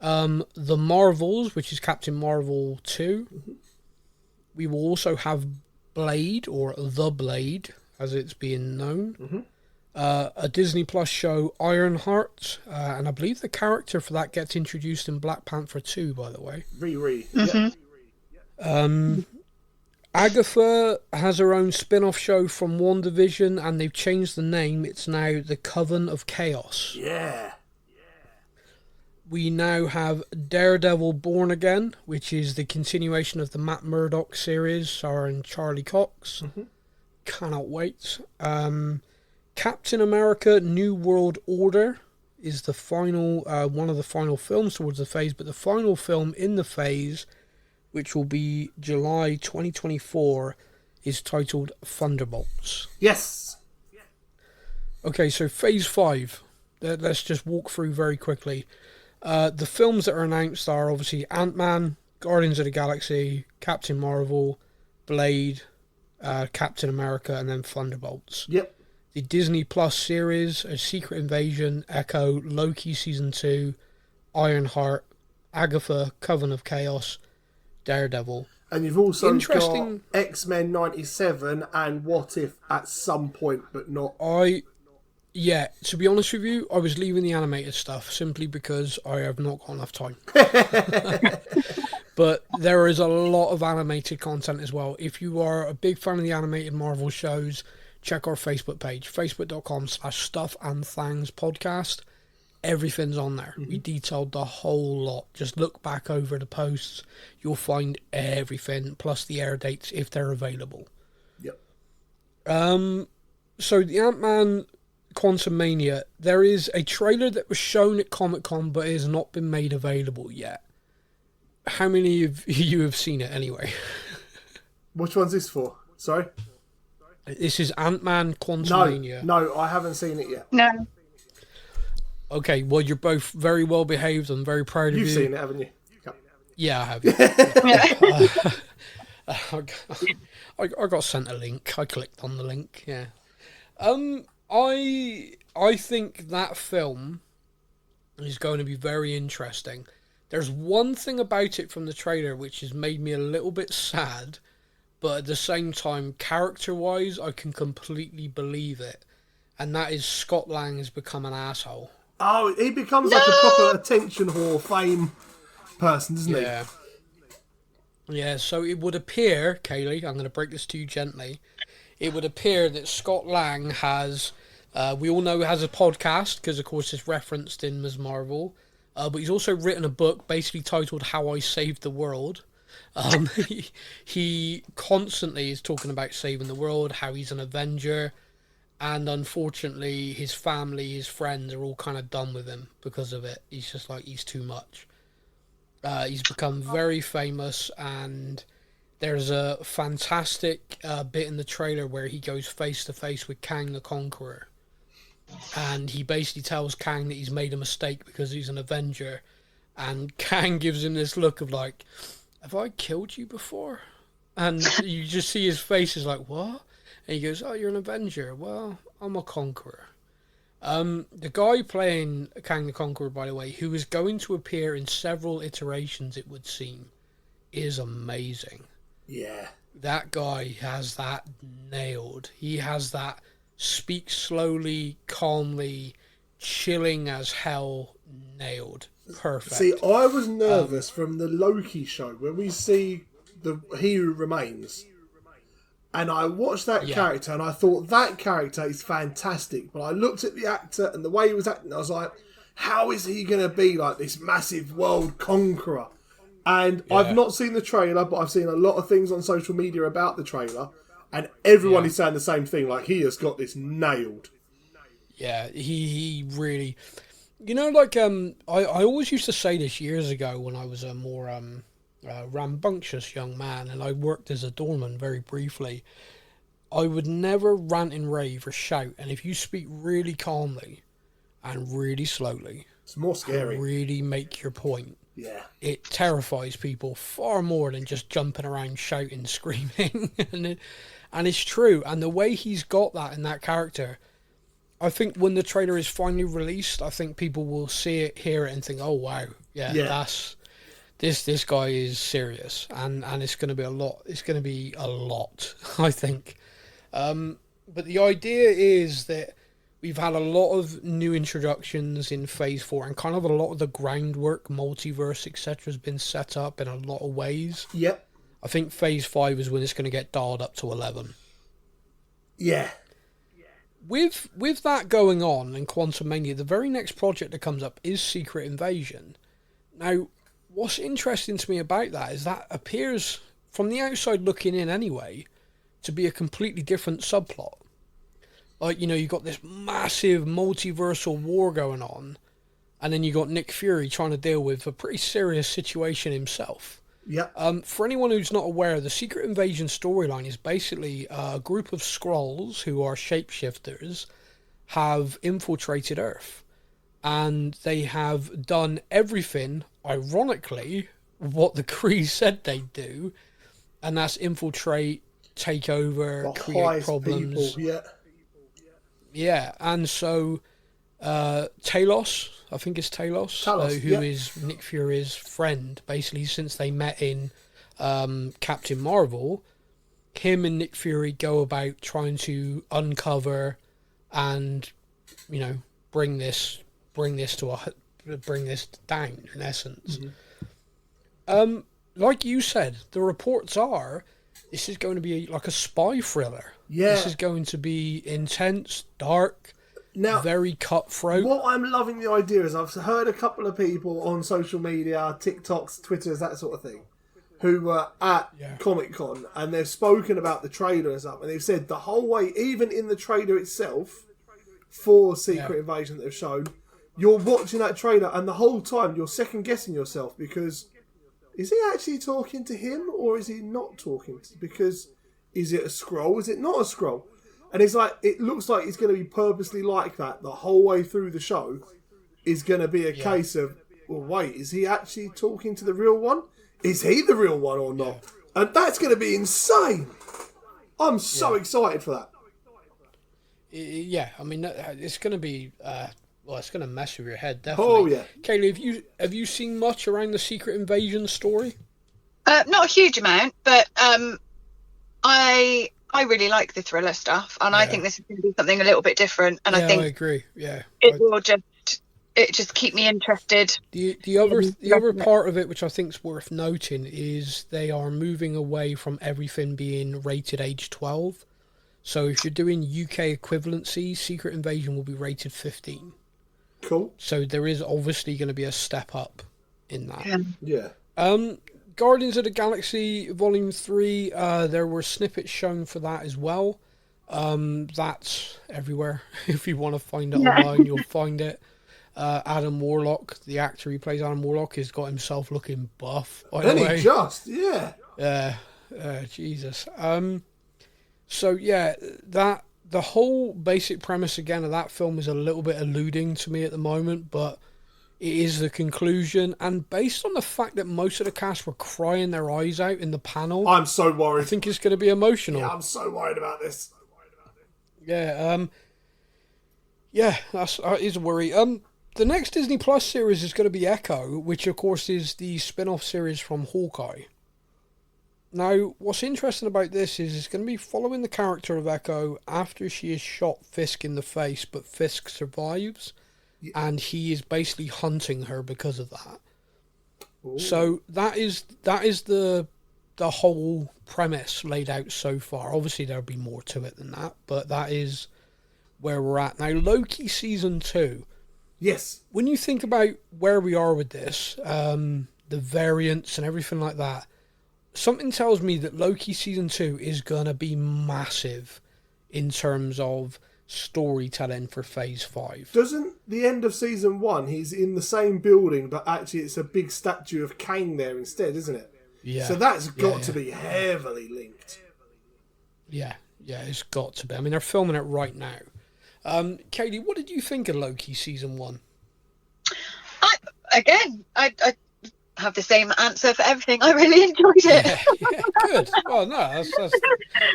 The Marvels, which is Captain Marvel 2. Mm-hmm. We will also have Blade, or The Blade, as it's being known. Mm-hmm. A Disney Plus show, Ironheart, and I believe the character for that gets introduced in Black Panther 2, by the way. Riri. Mm-hmm. Agatha has her own spin-off show from WandaVision, and they've changed the name. It's now The Coven of Chaos. Yeah. We now have Daredevil Born Again, which is the continuation of the Matt Murdock series, starring Charlie Cox. Mm-hmm. Cannot wait. Captain America New World Order is the final, one of the final films towards the phase, but the final film in the phase, which will be July 2024, is titled Thunderbolts. Yes. Okay, so Phase 5. Let's just walk through very quickly. The films that are announced are obviously Ant-Man, Guardians of the Galaxy, Captain Marvel, Blade, Captain America, and then Thunderbolts. Yep. The Disney Plus series, A Secret Invasion, Echo, Loki Season 2, Ironheart, Agatha, Coven of Chaos, Daredevil. And you've also got X-Men 97 and What If at some point, but not... Yeah, to be honest with you, I was leaving the animated stuff simply because I have not got enough time. But there is a lot of animated content as well. If you are a big fan of the animated Marvel shows, check our Facebook page, facebook.com/stuffandthangspodcast. Everything's on there. Mm-hmm. We detailed the whole lot. Just look back over the posts. You'll find everything, plus the air dates if they're available. Yep. So the Ant-Man Quantumania, there is a trailer that was shown at Comic-Con but has not been made available yet. How many of you have seen it anyway? Which one's this for? Sorry? This is Ant-Man Quantumania. No, I haven't seen it yet. No. Okay, well, you're both very well behaved. I'm very proud of you. You've seen it, haven't you? Yep. Yeah, I have. I got sent a link. I clicked on the link. Yeah. I think that film is going to be very interesting. There's one thing about it from the trailer which has made me a little bit sad, but at the same time, character-wise, I can completely believe it. And that is Scott Lang has become an asshole. Oh, he becomes like a proper attention whore fame person, doesn't he? Yeah. Yeah, so it would appear, Kaylee, I'm going to break this to you gently, it would appear that Scott Lang has, we all know has a podcast, because of course it's referenced in Ms. Marvel, but he's also written a book basically titled How I Saved the World. He constantly is talking about saving the world, how he's an Avenger, and unfortunately his family, his friends are all kind of done with him because of it. He's just like, he's too much. He's become very famous, and there's a fantastic bit in the trailer where he goes face to face with Kang the Conqueror, and he basically tells Kang that he's made a mistake because he's an Avenger, and Kang gives him this look of like, have I killed you before? And you just see his face is like, what? And he goes, oh, you're an Avenger. Well, I'm a Conqueror. The guy playing Kang the Conqueror, by the way, who is going to appear in several iterations, it would seem, is amazing. Yeah. That guy has that nailed. He has that speak slowly, calmly, chilling as hell nailed. Perfect. See, I was nervous from the Loki show where we see the He Who Remains. And I watched that character and I thought that character is fantastic. But I looked at the actor and the way he was acting, I was like, how is he going to be like this massive world conqueror? And I've not seen the trailer, but I've seen a lot of things on social media about the trailer. And everyone is saying the same thing, like he has got this nailed. Yeah, he really... You know, like, I always used to say this years ago when I was a more rambunctious young man and I worked as a doorman very briefly. I would never rant and rave or shout, and if you speak really calmly and really slowly, it's more scary. Really make your point. Yeah. It terrifies people far more than just jumping around, shouting, screaming. and it's true. And the way he's got that in that character, I think when the trailer is finally released, I think people will see it, hear it, and think, "Oh wow, that's this guy is serious," and it's going to be a lot. It's going to be a lot, I think. But the idea is that we've had a lot of new introductions in Phase 4, and kind of a lot of the groundwork, multiverse, etc., has been set up in a lot of ways. Yep. I think Phase 5 is when it's going to get dialed up to 11. Yeah. With that going on in Quantumania, the very next project that comes up is Secret Invasion. Now, what's interesting to me about that is that appears, from the outside looking in anyway, to be a completely different subplot. Like, you know, you've got this massive multiversal war going on, and then you got Nick Fury trying to deal with a pretty serious situation himself. Yeah. For anyone who's not aware, the Secret Invasion storyline is basically a group of Skrulls who are shapeshifters have infiltrated Earth, and they have done everything, ironically, what the Kree said they'd do, and that's infiltrate, take over, create problems. People, yeah, and so Talos, I think it's Talos, who is Nick Fury's friend, basically, since they met in Captain Marvel. Him and Nick Fury go about trying to uncover and, you know, bring this down, in essence. Mm-hmm. Like you said, the reports are this is going to be like a spy thriller. Yeah. This is going to be intense, dark, now, very cutthroat. What I'm loving the idea is I've heard a couple of people on social media, TikToks, Twitters, that sort of thing, who were at Comic-Con, and they've spoken about the trailer and stuff, and they've said the whole way, even in the trailer itself, for Secret Invasion that they've shown, you're watching that trailer, and the whole time you're second-guessing yourself, because is he actually talking to him, or is he not talking to, because Is it a scroll? Is it not a scroll? And it's like, it looks like it's going to be purposely like that the whole way through the show. Is going to be a case of, well, wait, is he actually talking to the real one? Is he the real one or not? Yeah. And that's going to be insane. I'm so excited for that. Yeah, I mean, it's going to be, it's going to mess with your head, definitely. Oh, yeah. Kaylee, have you seen much around the Secret Invasion story? Not a huge amount, but I really like the thriller stuff, and I think this is going to be something a little bit different. And I think I agree. Yeah, will just keep me interested. The other part of it, which I think is worth noting, is they are moving away from everything being rated age 12. So if you're doing UK equivalency, Secret Invasion will be rated 15. Cool. So there is obviously going to be a step up in that. Yeah. Guardians of the Galaxy Volume 3, there were snippets shown for that as well. That's everywhere. If you want to find it online, you'll find it. Adam Warlock, the actor who plays Adam Warlock, has got himself looking buff. He just, Jesus. So yeah, that the whole basic premise again of that film is a little bit eluding to me at the moment, but it is the conclusion, and based on the fact that most of the cast were crying their eyes out in the panel, I'm so worried. I think it's going to be emotional. Yeah, I'm so worried about this. Yeah, that is a worry. The next Disney Plus series is going to be Echo, which of course is the spin-off series from Hawkeye. Now, what's interesting about this is it's going to be following the character of Echo after she is shot Fisk in the face, but Fisk survives, and he is basically hunting her because of that. Ooh. So that is the whole premise laid out so far. Obviously, there'll be more to it than that, but that is where we're at. Now, Loki Season 2. Yes. When you think about where we are with this, the variants and everything like that, something tells me that Loki Season 2 is going to be massive in terms of storytelling for Phase 5. Doesn't the end of Season 1, he's in the same building, but actually it's a big statue of Kang there instead, isn't it? Yeah. So that's got to be heavily linked. Yeah, it's got to be. I mean, they're filming it right now. Katie, what did you think of Loki Season 1? I have the same answer for everything. I really enjoyed it. Yeah, good. Well, no,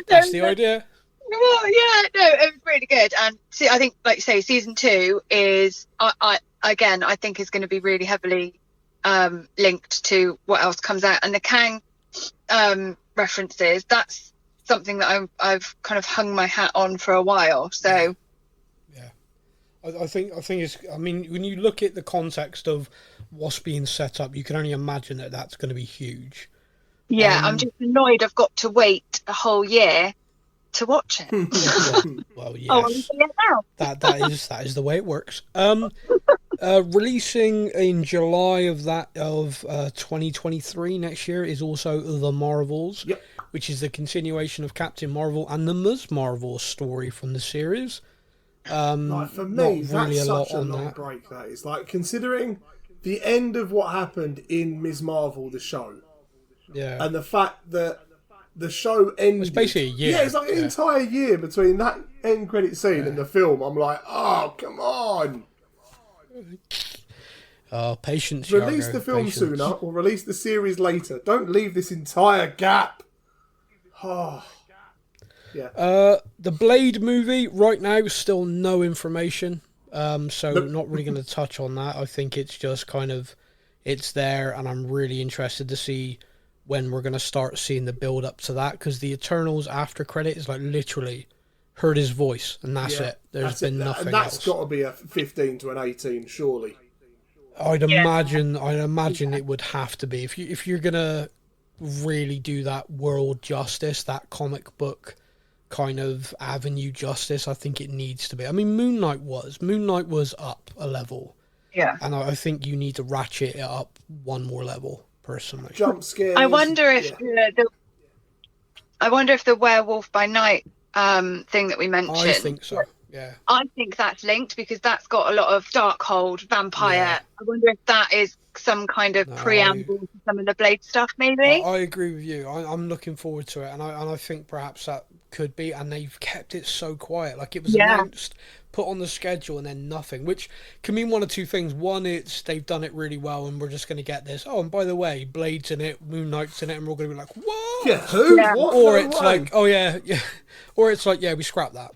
that's the idea. Well, yeah, no, it was really good. And see, I think, like you say, Season 2 is, I think is going to be really heavily linked to what else comes out. And the Kang references, that's something that I've kind of hung my hat on for a while. So, yeah, I think it's. I mean, when you look at the context of what's being set up, you can only imagine that that's going to be huge. Yeah, I'm just annoyed. I've got to wait a whole year to watch it. Well, yes. Oh, I'm seeing it now. that is the way it works. Releasing in July of 2023 next year is also The Marvels, which is the continuation of Captain Marvel and the Ms. Marvel story from the series. For me, that's such a long break. That is, like, considering the end of what happened in Ms. Marvel, the show, and the fact that the show ended. It's basically a year. Yeah, it's like an entire year between that end credit scene and the film. I'm like, oh, come on. Patience. Release the film sooner or release the series later. Don't leave this entire gap. Oh. Yeah. The Blade movie right now, still no information. So not really going to touch on that. I think it's just kind of, it's there, and I'm really interested to see when we're going to start seeing the build up to that, because the Eternals after credit is like literally heard his voice and that's it. There's been nothing else. That's got to be a 15 to an 18, surely. I'd imagine it would have to be, if you're going to really do that world justice, that comic book kind of avenue justice, I think it needs to be. I mean, Moon Knight was up a level. Yeah. And I think you need to ratchet it up one more level, personally. Jump scares. I wonder if the Werewolf by Night thing that we mentioned. I think so. Yeah. I think that's linked because that's got a lot of Darkhold, vampire. Yeah. I wonder if that is like some kind of preamble to some of the Blade stuff, maybe. I agree with you. I'm looking forward to it, and I think perhaps that could be. And they've kept it so quiet. Like, it was announced, put on the schedule, and then nothing, which can mean one of two things. One, it's they've done it really well, and we're just going to get this. Oh, and by the way, Blade's in it, Moon Knight's in it, and we're all going to be like, what? Yeah, who? Yeah. What? Or No it's way. like, oh yeah. Or it's like, yeah, we scrapped that.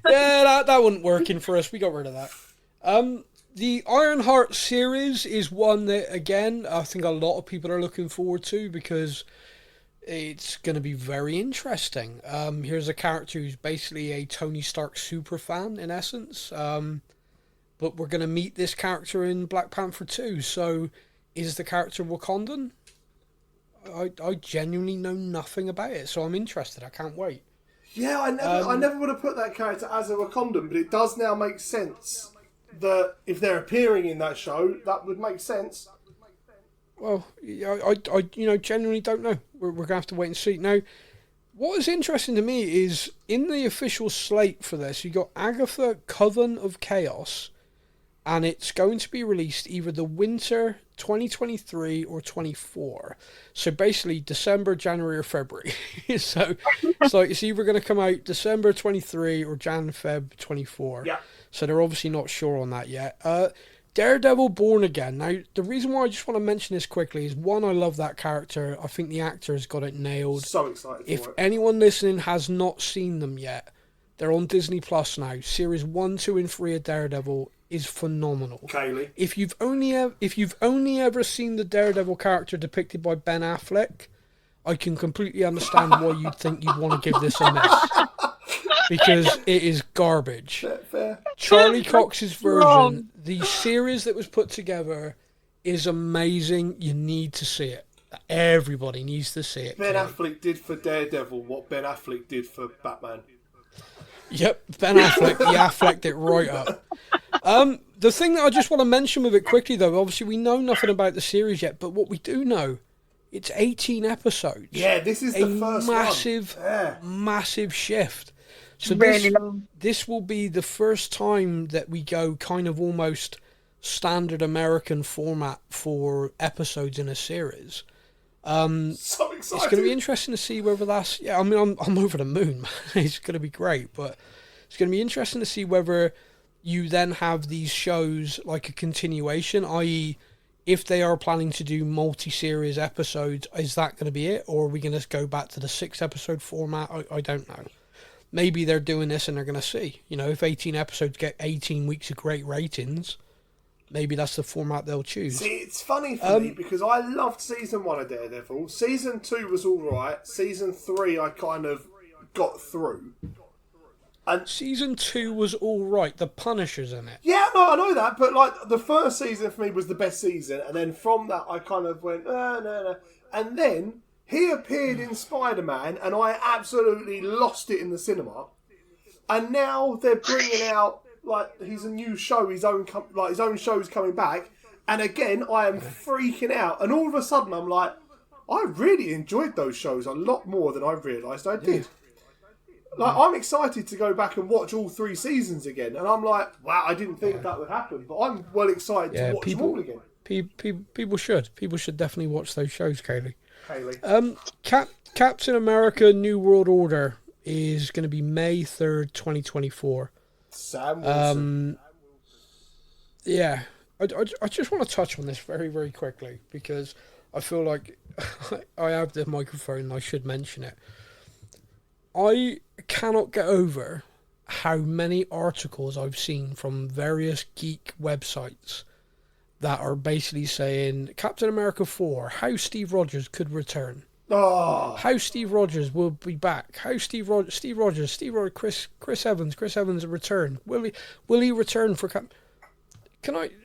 That wasn't working for us. We got rid of that. The Ironheart series is one that, again, I think a lot of people are looking forward to because it's going to be very interesting. Here's a character who's basically a Tony Stark super fan, in essence. But we're going to meet this character in Black Panther 2. So, is the character Wakandan? I genuinely know nothing about it, so I'm interested. I can't wait. Yeah, I never would have put that character as a Wakandan, but it does now make sense that if they're appearing in that show, that would make sense. Well, I genuinely don't know. We're going to have to wait and see. Now, what is interesting to me is, in the official slate for this, you got Agatha Coven of Chaos, and it's going to be released either the winter 2023 or 24. So basically December, January, or February. So it's either going to come out December 23 or Jan, Feb 24. Yeah. So they're obviously not sure on that yet. Daredevil Born Again. Now, the reason why I just want to mention this quickly is, one, I love that character. I think the actor has got it nailed. So excited for If it. anyone listening has not seen them yet, they're on Disney Plus now. Series 1, 2, and 3 of Daredevil is phenomenal. Kaylee. If you've only ever seen the Daredevil character depicted by Ben Affleck, I can completely understand why you'd think you'd want to give this a miss. Because it is garbage. Fair. Charlie Cox's version, the series that was put together, is amazing. You need to see it. Everybody needs to see it. Ben Affleck did for Daredevil what Ben Affleck did for Batman. Yep, Ben Affleck, he Afflecked it right up. The thing that I just want to mention with it quickly, though, obviously we know nothing about the series yet, but what we do know, it's 18 episodes. Yeah, this is the first massive shift. So Really long. this will be the first time that we go kind of almost standard American format for episodes in a series. So excited. It's going to be interesting to see whether that's... Yeah, I mean, I'm over the moon, man. It's going to be great, but it's going to be interesting to see whether you then have these shows like a continuation, i.e., if they are planning to do multi-series episodes, is that going to be it? Or are we going to go back to the 6-episode format? I don't know. Maybe they're doing this and they're going to see. You know, if 18 episodes get 18 weeks of great ratings, maybe that's the format they'll choose. See, it's funny for me because I loved season 1 of Daredevil. Season 2 was alright. Season 3 I kind of got through. And Season 2 was all right. The Punisher's in it. yeah, no, I know that, but like the first season for me was the best season, and then from that I kind of went, no. And then he appeared in Spider-Man, and I absolutely lost it in the cinema. And now they're bringing out like he's a new show, his own show's coming back, and again I am freaking out. And all of a sudden I'm like, I really enjoyed those shows a lot more than I realised I did. Like, I'm excited to go back and watch all 3 seasons again, and I'm like, wow, I didn't think that would happen, but I'm well excited to watch them all again. People should definitely watch those shows, Kaylee. Captain America New World Order is going to be May 3rd, 2024. Sam Wilson. Yeah, I just want to touch on this very, very quickly because I feel like I have the microphone and I should mention it. I cannot get over how many articles I've seen from various geek websites that are basically saying Captain America 4, how Steve Rogers could return. Oh. How Steve Rogers will be back. How Chris Evans will return. Will he return for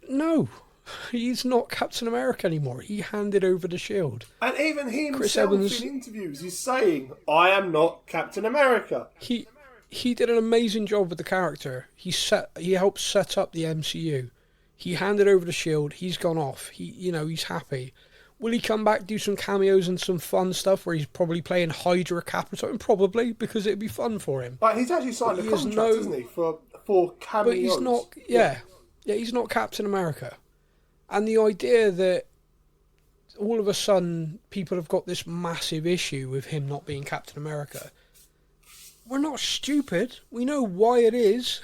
No. He's not Captain America anymore. He handed over the shield. And even he Chris himself Evans, in interviews is saying, I am not Captain America. He did an amazing job with the character. He helped set up the MCU. He handed over the shield. He's gone off. He's happy. Will he come back, do some cameos and some fun stuff where he's probably playing Hydra Cap or something? Probably, because it'd be fun for him. Like, he's actually signed a contract, isn't he, for cameos? But he's not. Yeah, he's not Captain America. And the idea that all of a sudden people have got this massive issue with him not being Captain America. We're not stupid. We know why it is.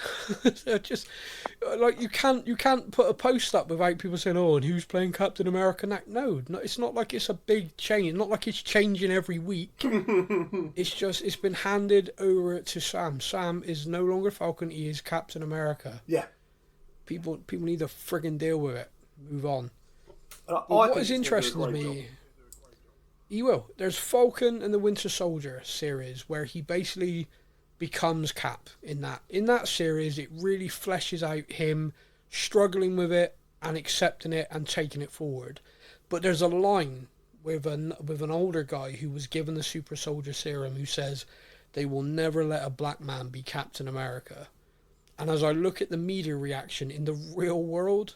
Just like you can't put a post up without people saying, "Oh, and who's playing Captain America now?" No, it's not like it's a big change. Not like it's changing every week. It's been handed over to Sam. Sam is no longer Falcon. He is Captain America. Yeah. People need to friggin' deal with it. Move on. What is interesting to me, he will. There's Falcon and the Winter Soldier series where he basically becomes Cap in that. In that series, it really fleshes out him struggling with it and accepting it and taking it forward. But there's a line with an older guy who was given the super soldier serum who says they will never let a black man be Captain America. And as I look at the media reaction in the real world,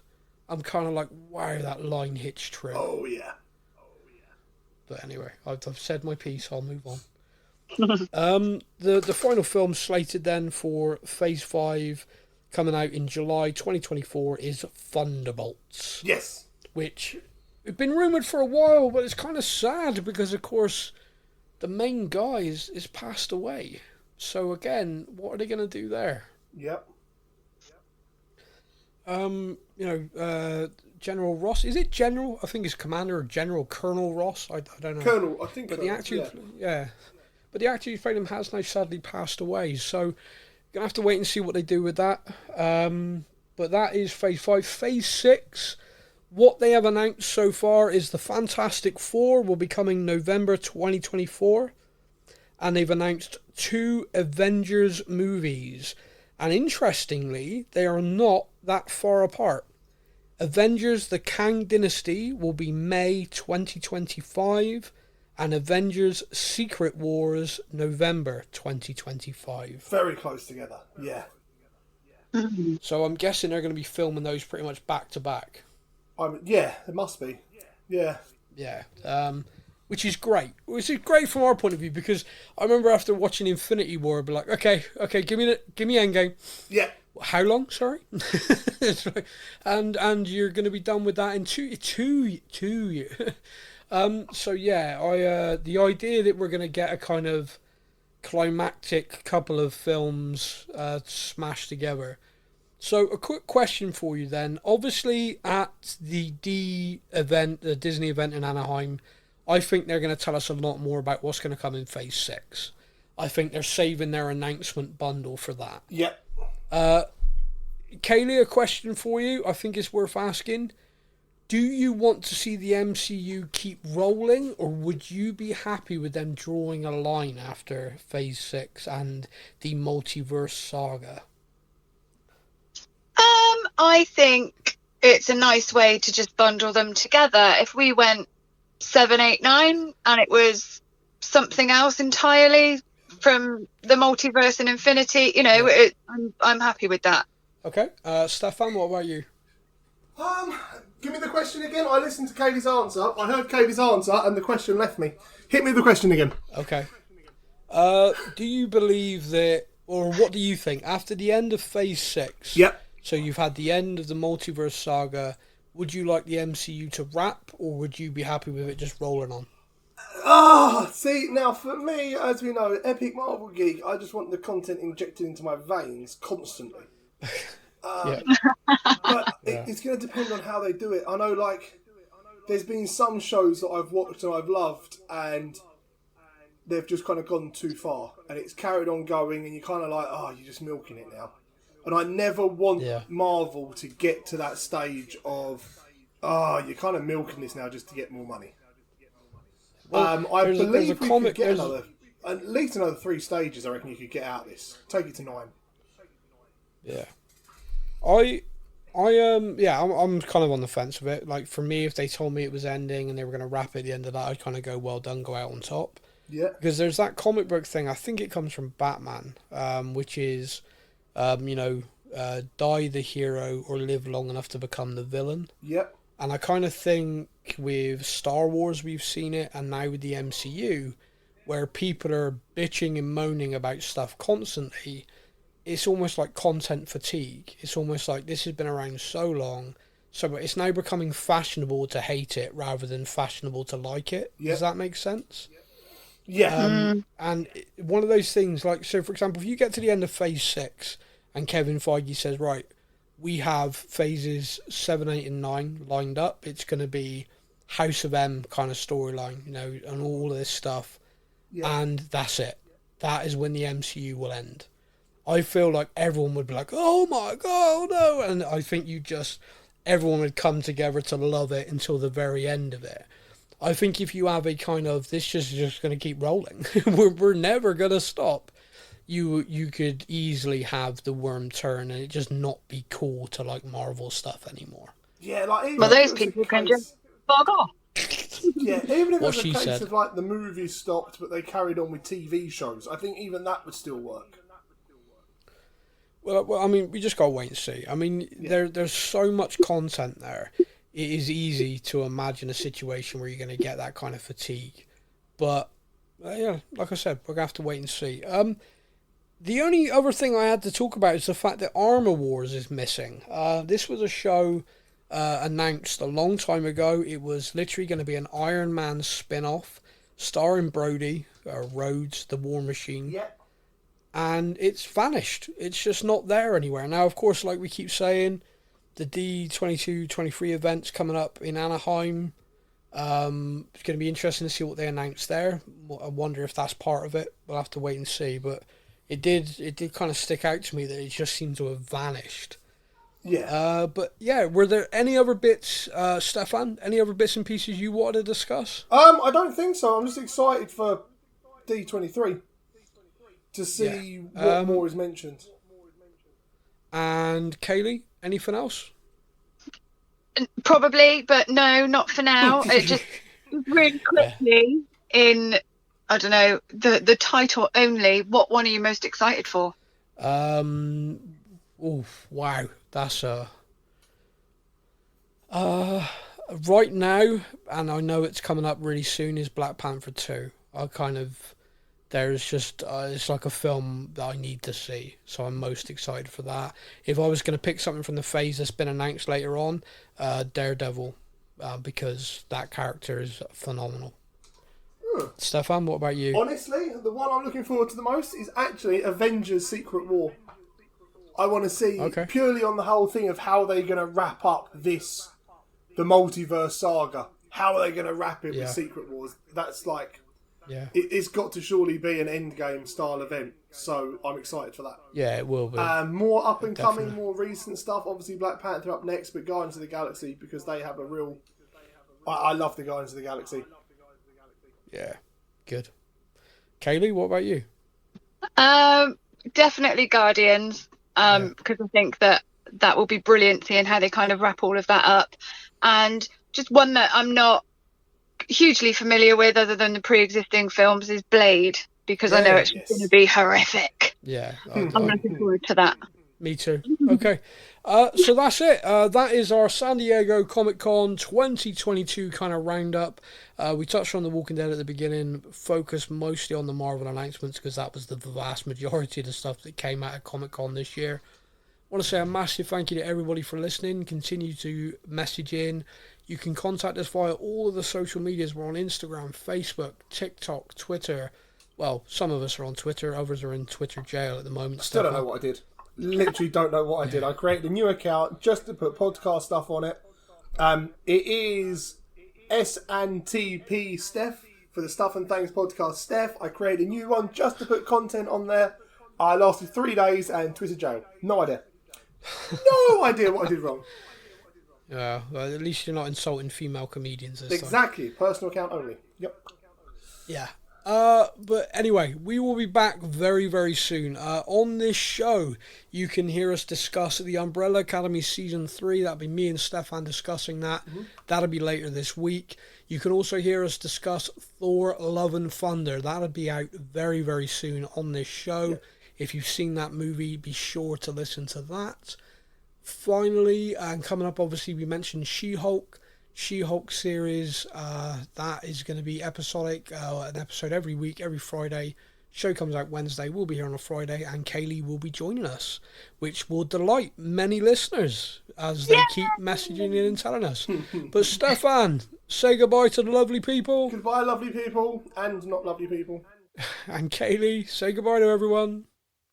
I'm kind of like, wow, that line hits true. Oh, yeah. But anyway, I've said my piece, I'll move on. The final film slated then for Phase 5, coming out in July 2024, is Thunderbolts. Yes. Which it's been rumoured for a while, but it's kind of sad because, of course, the main guy is passed away. So again, what are they going to do there? Yep. General Ross. Is it General? I think it's Commander or General Colonel Ross. I don't know. Colonel, I think. But the actor, But the actor who played him has now sadly passed away. So gonna have to wait and see what they do with that. But that is Phase 5. Phase 6. What they have announced so far is the Fantastic Four will be coming November 2024, and they've announced 2 Avengers movies. And interestingly, they are not that far apart. Avengers The Kang Dynasty will be May 2025, and Avengers Secret Wars November 2025. Very close together, yeah. So I'm guessing they're going to be filming those pretty much back to back. Yeah, it must be. Yeah. Yeah. Which is great. Which is great from our point of view, because I remember after watching Infinity War, I'd be like, okay, give me Endgame. Yeah. How long? Sorry. and you're going to be done with that in two years. So yeah, the idea that we're going to get a kind of climactic couple of films smashed together. So a quick question for you then. Obviously at the Disney event in Anaheim, I think they're going to tell us a lot more about what's going to come in Phase 6. I think they're saving their announcement bundle for that. Yep. Kaylee, a question for you. I think it's worth asking. Do you want to see the MCU keep rolling, or would you be happy with them drawing a line after Phase 6 and the multiverse saga? I think it's a nice way to just bundle them together. If we went 7, 8, 9 and it was something else entirely from the multiverse and Infinity, I'm happy with that. Okay. Stefan, what about you? Give me the question again. I listened to Katie's answer. I heard Katie's answer and the question left me. Hit me with the question again. Okay. Do you believe that, or what do you think, after the end of Phase 6? Yep. So you've had the end of the multiverse saga. Would you like the MCU to wrap, or would you be happy with it just rolling on? See, now for me, as we know, Epic Marvel Geek, I just want the content injected into my veins constantly. But it's going to depend on how they do it. I know, there's been some shows that I've watched and I've loved, and they've just kind of gone too far, and it's carried on going, and you're kind of like, you're just milking it now. And I never want Marvel to get to that stage of, you're kind of milking this now just to get more money. Well, I believe we could get at least another 3 stages, I reckon you could get out of this. Take it to 9. Yeah. I'm kind of on the fence with it. Like, for me, if they told me it was ending and they were going to wrap it at the end of that, I'd kind of go, well done, go out on top. Yeah. Because there's that comic book thing, I think it comes from Batman, which is, die the hero or live long enough to become the villain. Yep. And I kind of think with Star Wars we've seen it, and now with the MCU, where people are bitching and moaning about stuff constantly, it's almost like content fatigue. It's almost like this has been around so long, So it's now becoming fashionable to hate it rather than fashionable to like it. Does that make sense? Yeah. And one of those things, like, so for example, if you get to the end of Phase 6 and Kevin Feige says, right, we have Phases 7, 8 and 9 lined up. It's going to be House of M kind of storyline, you know, and all of this stuff. Yeah. And that's it. That is when the MCU will end. I feel like everyone would be like, oh my God, no. And I think everyone would come together to love it until the very end of it. I think if you have a kind of, this is just going to keep rolling. we're never going to stop. You could easily have the worm turn and it just not be cool to like Marvel stuff anymore. Yeah, like, well, those people can just bug off. Yeah, even if it was a case said. of like the movies stopped but they carried on with TV shows, I think even that would still work. Well, I mean, we just gotta wait and see. I mean, there's so much content there. It is easy to imagine a situation where you're going to get that kind of fatigue. But, yeah, like I said, we're going to have to wait and see. The only other thing I had to talk about is the fact that Armor Wars is missing. This was a show announced a long time ago. It was literally going to be an Iron Man spin-off starring Brody, Rhodes, the War Machine. Yeah. And it's vanished. It's just not there anywhere. Now, of course, like we keep saying, the D23 event's coming up in Anaheim. It's going to be interesting to see what they announce there. I wonder if that's part of it. We'll have to wait and see. But it did kind of stick out to me that it just seemed to have vanished. Yeah. But yeah, were there any other bits, Stefan? Any other bits and pieces you wanted to discuss? I don't think so. I'm just excited for D23 to see what more is mentioned. And Kaylee, anything else? Probably, but no, not for now. It just really quickly in, I don't know, the title only. What one are you most excited for? Oh wow, that's right now, and I know it's coming up really soon. Is Black Panther 2? There's just, it's like a film that I need to see, so I'm most excited for that. If I was going to pick something from the phase that's been announced later on, Daredevil, because that character is phenomenal. Stefan, what about you? Honestly, the one I'm looking forward to the most is actually Avengers Secret War. I want to see, purely on the whole thing of how they're going to wrap up the multiverse saga. How are they going to wrap it with Secret Wars? That's like... Yeah, it's got to surely be an Endgame style event, so I'm excited for that. Yeah, it will be. More up and coming, more recent stuff. Obviously, Black Panther up next, but Guardians of the Galaxy, because they have a real. I love the Guardians of the Galaxy. Yeah, good. Kaylee, what about you? Definitely Guardians, because I think that will be brilliant seeing how they kind of wrap all of that up, and just one that I'm not hugely familiar with other than the pre-existing films is Blade, because I know it's going to be horrific. Yeah, I'm looking forward to that. Me too. Okay, so that's it. That is our San Diego Comic-Con 2022 kind of roundup. We touched on The Walking Dead at the beginning, focused mostly on the Marvel announcements because that was the vast majority of the stuff that came out of Comic-Con this year. I want to say a massive thank you to everybody for listening. Continue to message in. You can contact us via all of the social medias. We're on Instagram, Facebook, TikTok, Twitter. Well, some of us are on Twitter. Others are in Twitter jail at the moment. I still don't know what I did. Literally don't know what I did. I created a new account just to put podcast stuff on it. It is S&TP Steph for the Stuff and Things podcast. Steph, I created a new one just to put content on there. I lasted 3 days and Twitter jail. No idea. No idea what I did wrong. Yeah, well, at least you're not insulting female comedians. Exactly. Personal account only. Yep. Yeah. But anyway, we will be back very, very soon. On this show, you can hear us discuss the Umbrella Academy Season 3. That'll be me and Stefan discussing that. Mm-hmm. That'll be later this week. You can also hear us discuss Thor Love and Thunder. That'll be out very, very soon on this show. Yeah. If you've seen that movie, be sure to listen to that. Finally, and coming up, obviously, we mentioned She-Hulk series. That is going to be episodic, an episode every week, every Friday, Show comes out Wednesday. We'll be here on a Friday, and Kaylee will be joining us, which will delight many listeners as they keep messaging in and telling us. But Stefan, say goodbye to the lovely people. Goodbye, lovely people, and not lovely people. And Kaylee, say goodbye to everyone.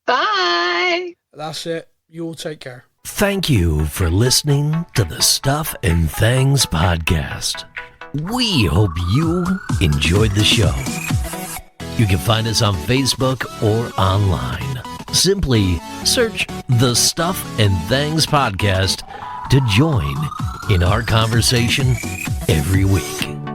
Bye. That's it. You all take care. Thank you for listening to the Stuff and Things podcast. We hope you enjoyed the show. You can find us on Facebook or online. Simply search the Stuff and Things podcast to join in our conversation every week.